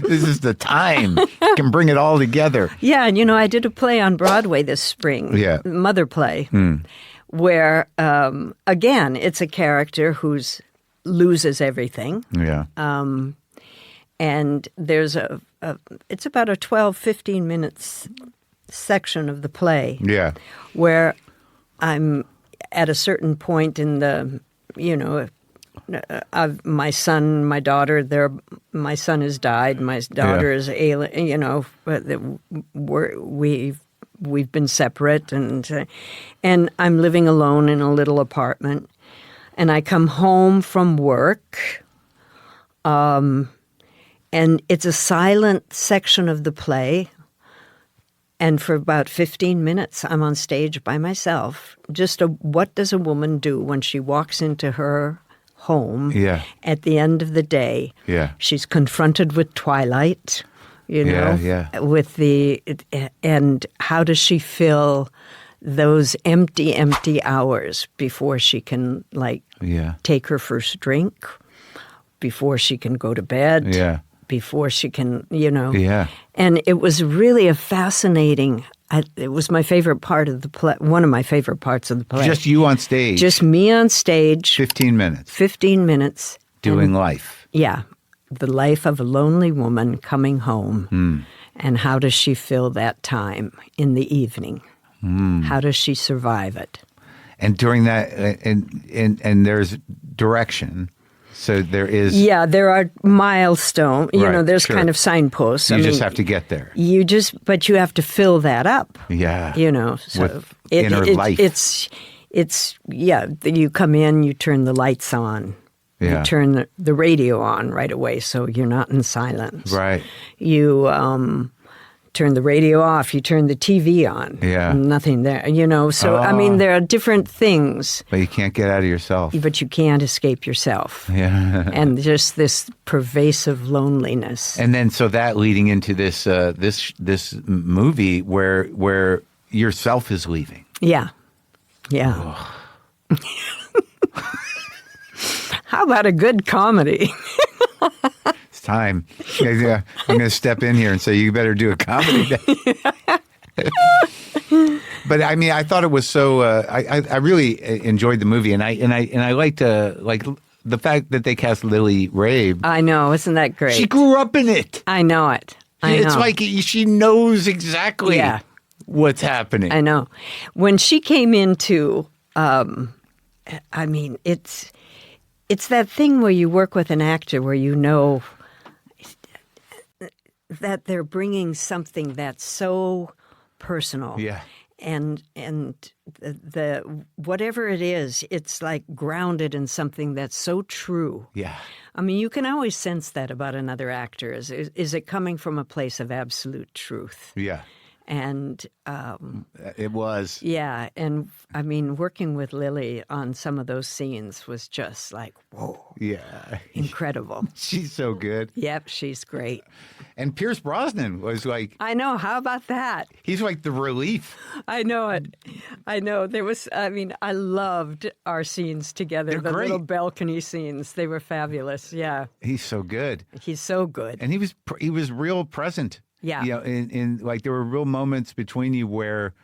A: This is the time. Can bring it all together.
B: Yeah, and you know, I did a play on Broadway this spring, Mother Play, where, again, it's a character who loses everything. Yeah. And there's it's about a 12, 15 minutes section of the play where I'm at a certain point in the, you know, my son, my daughter, my son has died, my daughter is alien, you know, we've been separate, and I'm living alone in a little apartment, and I come home from work, and it's a silent section of the play. And for about 15 minutes, I'm on stage by myself. Just what does a woman do when she walks into her home at the end of the day? Yeah. She's confronted with twilight, you know, with and how does she fill those empty hours before she can, like, take her first drink, before she can go to bed, before she can, you know. Yeah. And it was really a fascinating, it was my favorite part of the play, one of my favorite parts of the play.
A: Just you on stage.
B: Just me on stage.
A: 15 minutes.
B: 15 minutes.
A: Doing life.
B: Yeah. The life of a lonely woman coming home. And how does she fill that time in the evening? How does she survive it?
A: And during that, and there's direction. So there is.
B: Yeah, there are milestones. There's kind of signposts.
A: You just have to get there.
B: But you have to fill that up.
A: Yeah.
B: So
A: with inner life.
B: You come in, you turn the lights on.
A: Yeah.
B: You turn the radio on right away, so you're not in silence.
A: Right.
B: You turn the radio off. You turn the TV on.
A: Yeah.
B: Nothing there. So, there are different things.
A: But you can't get out of yourself.
B: But you can't escape yourself.
A: Yeah.
B: And just this pervasive loneliness.
A: And then so that leading into this movie where yourself is leaving.
B: Yeah. Yeah. How about a good comedy?
A: It's time. Yeah, I'm going to step in here and say, you better do a comedy. But I thought it was so. I really enjoyed the movie, and I liked the fact that they cast Lily Rabe.
B: I know, isn't that great?
A: She grew up in it.
B: I know it.
A: It's like she knows exactly what's happening.
B: I know. When she came into, it's that thing where you work with an actor where you know that they're bringing something that's so personal.
A: Yeah.
B: And the whatever it is, it's like grounded in something that's so true.
A: Yeah.
B: You can always sense that about another actor. Is it coming from a place of absolute truth?
A: Yeah.
B: And
A: it was.
B: Yeah. And working with Lily on some of those scenes was just like, whoa.
A: Yeah.
B: Incredible.
A: She's so good.
B: Yep. She's great.
A: And Pierce Brosnan was like.
B: I know. How about that?
A: He's like the relief.
B: I know it. I know. There was, I loved our scenes together.
A: They're great.
B: Little balcony scenes. They were fabulous. Yeah.
A: He's so good.
B: He's so good.
A: And he was real present.
B: Yeah.
A: In like there were real moments between you where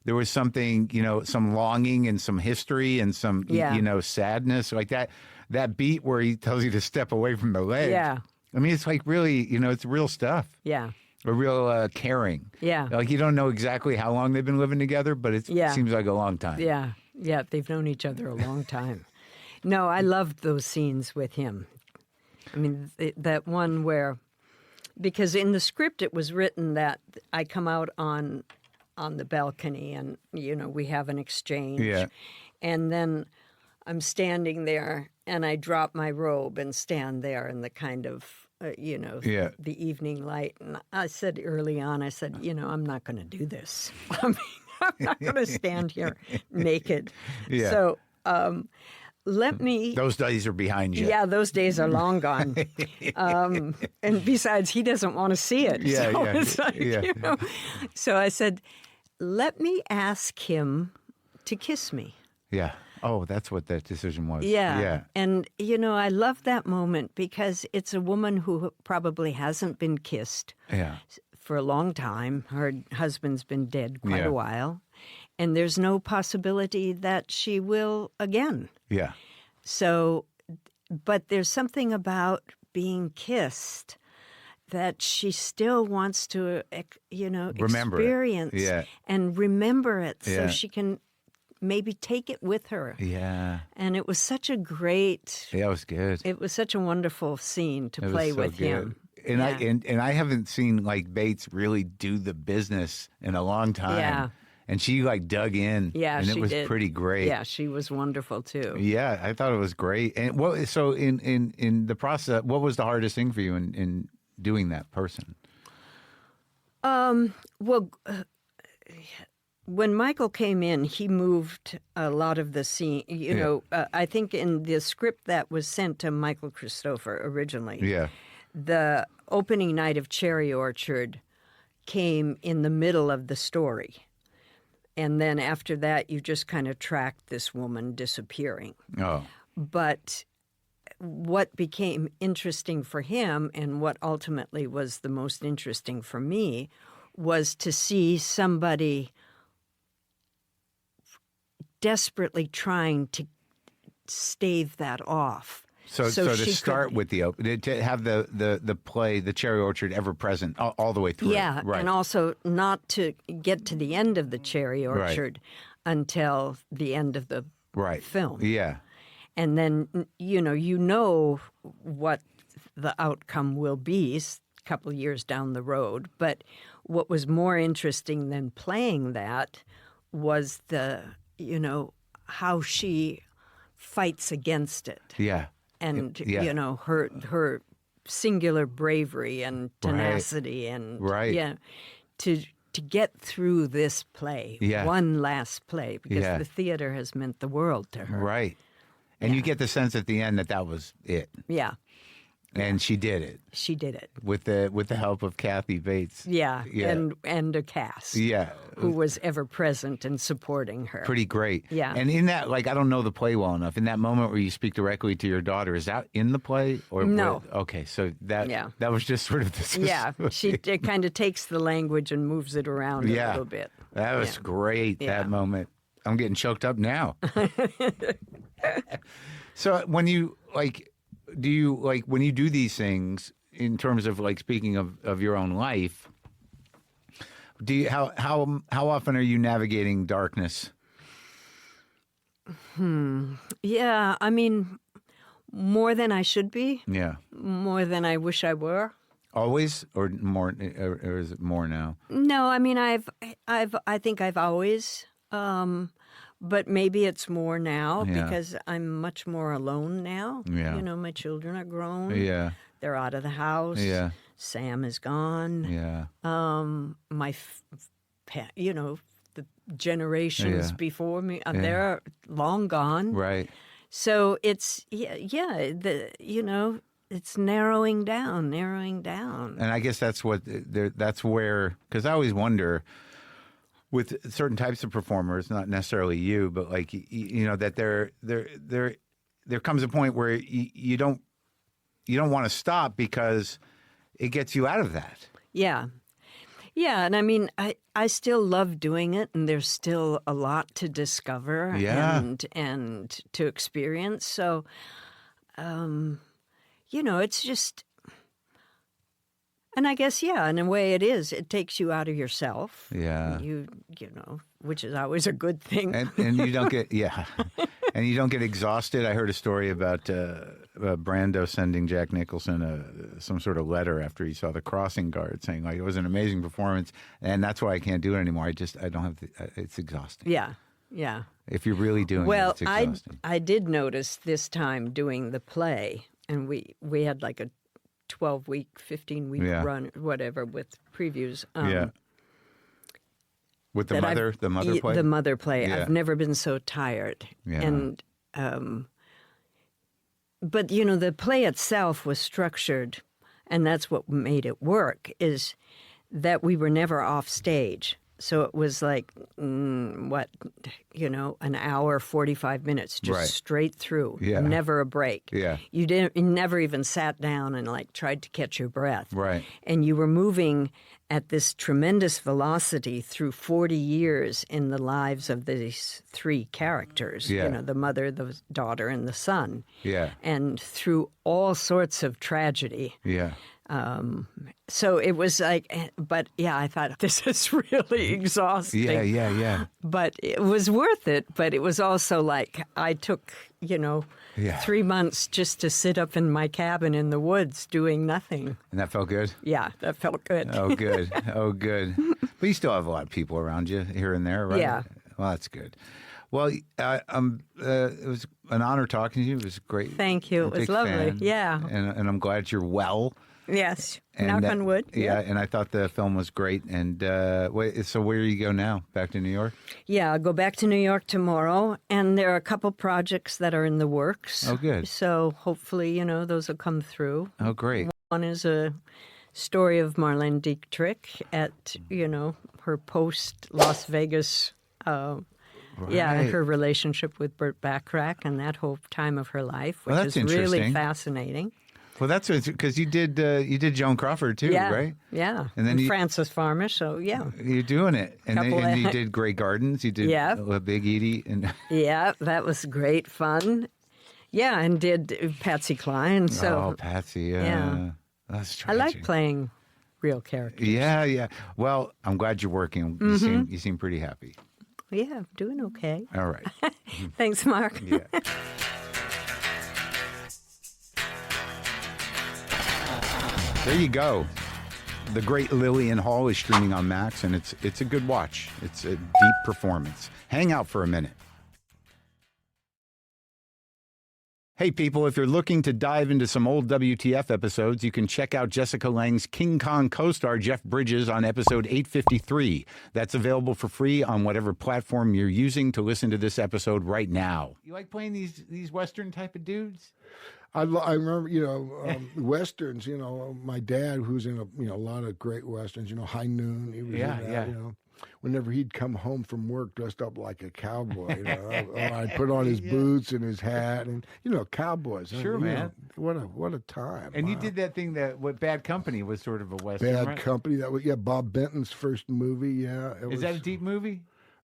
A: there was something, some longing and some history and some, sadness like that. That beat where he tells you to step away from the leg.
B: Yeah.
A: It's like really, it's real stuff.
B: Yeah.
A: A real caring.
B: Yeah.
A: Like you don't know exactly how long they've been living together, but it seems like a long time.
B: Yeah. Yeah. They've known each other a long time. No, I loved those scenes with him. That one where... Because in the script it was written that I come out on the balcony and, we have an exchange.
A: Yeah.
B: And then I'm standing there and I drop my robe and stand there in the kind of, the evening light. And I said early on, I'm not going to do this. I'm not going to stand here naked.
A: Yeah.
B: So... let me...
A: Those days are behind you.
B: Yeah, those days are long gone. And besides, he doesn't want to see it.
A: Yeah,
B: so
A: yeah.
B: It's like, So I said, let me ask him to kiss me.
A: Yeah. Oh, that's what that decision was.
B: Yeah.
A: Yeah.
B: And, I love that moment because it's a woman who probably hasn't been kissed for a long time. Her husband's been dead quite a while. And there's no possibility that she will again.
A: Yeah.
B: So, but there's something about being kissed that she still wants to,
A: Remember
B: experience and remember it so she can maybe take it with her.
A: Yeah.
B: And it was such a great...
A: Yeah, it was good.
B: It was such a wonderful scene to play with him.
A: And I haven't seen like Bates really do the business in a long time.
B: Yeah.
A: And she like dug in.
B: Yeah,
A: and
B: she
A: it was
B: did.
A: pretty great.
B: Yeah, she was wonderful too.
A: Yeah, I thought it was great. And so in the process, what was the hardest thing for you in doing that person?
B: When Michael came in, he moved a lot of the scene. I think in the script that was sent to Michael Christopher originally, the opening night of Cherry Orchard came in the middle of the story. And then after that, you just kind of tracked this woman disappearing.
A: Oh.
B: But what became interesting for him and what ultimately was the most interesting for me was to see somebody desperately trying to stave that off.
A: So to start with to have the play, the Cherry Orchard, ever present all the way through.
B: Yeah,
A: right.
B: And also not to get to the end of the Cherry Orchard until the end of the film.
A: Yeah.
B: And then, you know what the outcome will be a couple years down the road. But what was more interesting than playing that was how she fights against it.
A: Yeah.
B: And,
A: Yeah.
B: her singular bravery and tenacity and to get through this play, one last play, because the theater has meant the world to her.
A: Right. And you get the sense at the end that was it.
B: Yeah.
A: And she did it.
B: She did it.
A: With the help of Kathy Bates.
B: Yeah. And a cast.
A: Yeah.
B: Who was ever present and supporting her.
A: Pretty great.
B: Yeah.
A: And in that, I don't know the play well enough. In that moment where you speak directly to your daughter, is that in the play? Or
B: no.
A: Okay, so that was just sort of this.
B: Yeah. She kind of takes the language and moves it around a little bit.
A: That was great, that moment. I'm getting choked up now. So when you, do you, when you do these things, in terms of, speaking of your own life, do you, how often are you navigating darkness?
B: Yeah, I mean, more than I should be.
A: Yeah.
B: More than I wish I were.
A: Always, or more, or is it more now?
B: No, I mean, I think I've always, but maybe it's more now because I'm much more alone now.
A: Yeah.
B: My children are grown.
A: Yeah.
B: They're out of the house.
A: Yeah.
B: Sam is gone.
A: Yeah.
B: The generations before me, they're long gone.
A: Right.
B: So it's it's narrowing down.
A: And I guess that's where, because I always wonder with certain types of performers, not necessarily you, but that there comes a point where you don't want to stop because it gets you out of that.
B: Yeah. Yeah, and I mean, I still love doing it, and there's still a lot to discover and to experience. So, it's just, and I guess, in a way it is. It takes you out of yourself.
A: Yeah.
B: Which is always a good thing.
A: And you don't get, and you don't get exhausted. I heard a story about Brando sending Jack Nicholson some sort of letter after he saw The Crossing Guard saying, it was an amazing performance, and that's why I can't do it anymore. I don't have it's exhausting.
B: Yeah, yeah.
A: If you're really doing it, it's exhausting.
B: I did notice this time doing the play, and we had a 12-week, 15-week run, whatever, with previews.
A: With the mother play?
B: The mother play.
A: Yeah.
B: I've never been so tired.
A: Yeah.
B: And, but, the play itself was structured, and that's what made it work, is that we were never off stage. So it was an hour, 45 minutes, just straight through, never a break.
A: Yeah.
B: You never even sat down and tried to catch your breath.
A: Right.
B: And you were moving at this tremendous velocity through 40 years in the lives of these three characters, the mother, the daughter, and the son.
A: Yeah.
B: And through all sorts of tragedy.
A: Yeah.
B: So it was I thought this is really exhausting.
A: Yeah.
B: But it was worth it. But it was also I took, 3 months just to sit up in my cabin in the woods doing nothing.
A: And that felt good?
B: Yeah, that felt good.
A: Oh, good. Oh, good. But you still have a lot of people around you here and there, right?
B: Yeah.
A: Well, that's good. Well, it was an honor talking to you. It was great.
B: Thank you. It was lovely.
A: Fan.
B: Yeah.
A: And I'm glad you're well.
B: Yes. Knock on wood.
A: Yeah, and I thought the film was great. And so where do you go now? Back to New York?
B: Yeah, I'll go back to New York tomorrow. And there are a couple projects that are in the works.
A: Oh, good.
B: So hopefully, those will come through.
A: Oh, great.
B: One is a story of Marlene Dietrich at, her post-Las Vegas and her relationship with Burt Bacharach and that whole time of her life, which is really fascinating.
A: Well, that's because you did Joan Crawford too, right?
B: Yeah,
A: and then
B: Frances Farmer. So
A: you're doing it, and you did Grey Gardens. You did Big Edie, and
B: that was great fun. Yeah, and did Patsy Cline. So
A: Patsy, yeah. That's tragic.
B: I like playing real characters.
A: Yeah. Well, I'm glad you're working. You seem pretty happy.
B: Yeah, I'm doing okay.
A: All right.
B: Thanks, Mark.
A: Yeah. There you go. The great Lillian Hall is streaming on Max, and it's a good watch. It's a deep performance. Hang out for a minute. Hey, people, if you're looking to dive into some old WTF episodes, you can check out Jessica Lange's King Kong co-star Jeff Bridges on episode 853. That's available for free on whatever platform you're using to listen to this episode right now. You like playing these Western type of dudes?
C: I remember, Westerns, my dad, who's in a lot of great Westerns, High Noon. He was in that, whenever he'd come home from work dressed up like a cowboy, I'd put on his boots and his hat and, cowboys.
A: Sure, man.
C: What a time.
A: And you did that thing what Bad Company was sort of a Western,
C: Bad
A: right?
C: Company, that was, Bob Benton's first movie,
A: Is that a deep movie?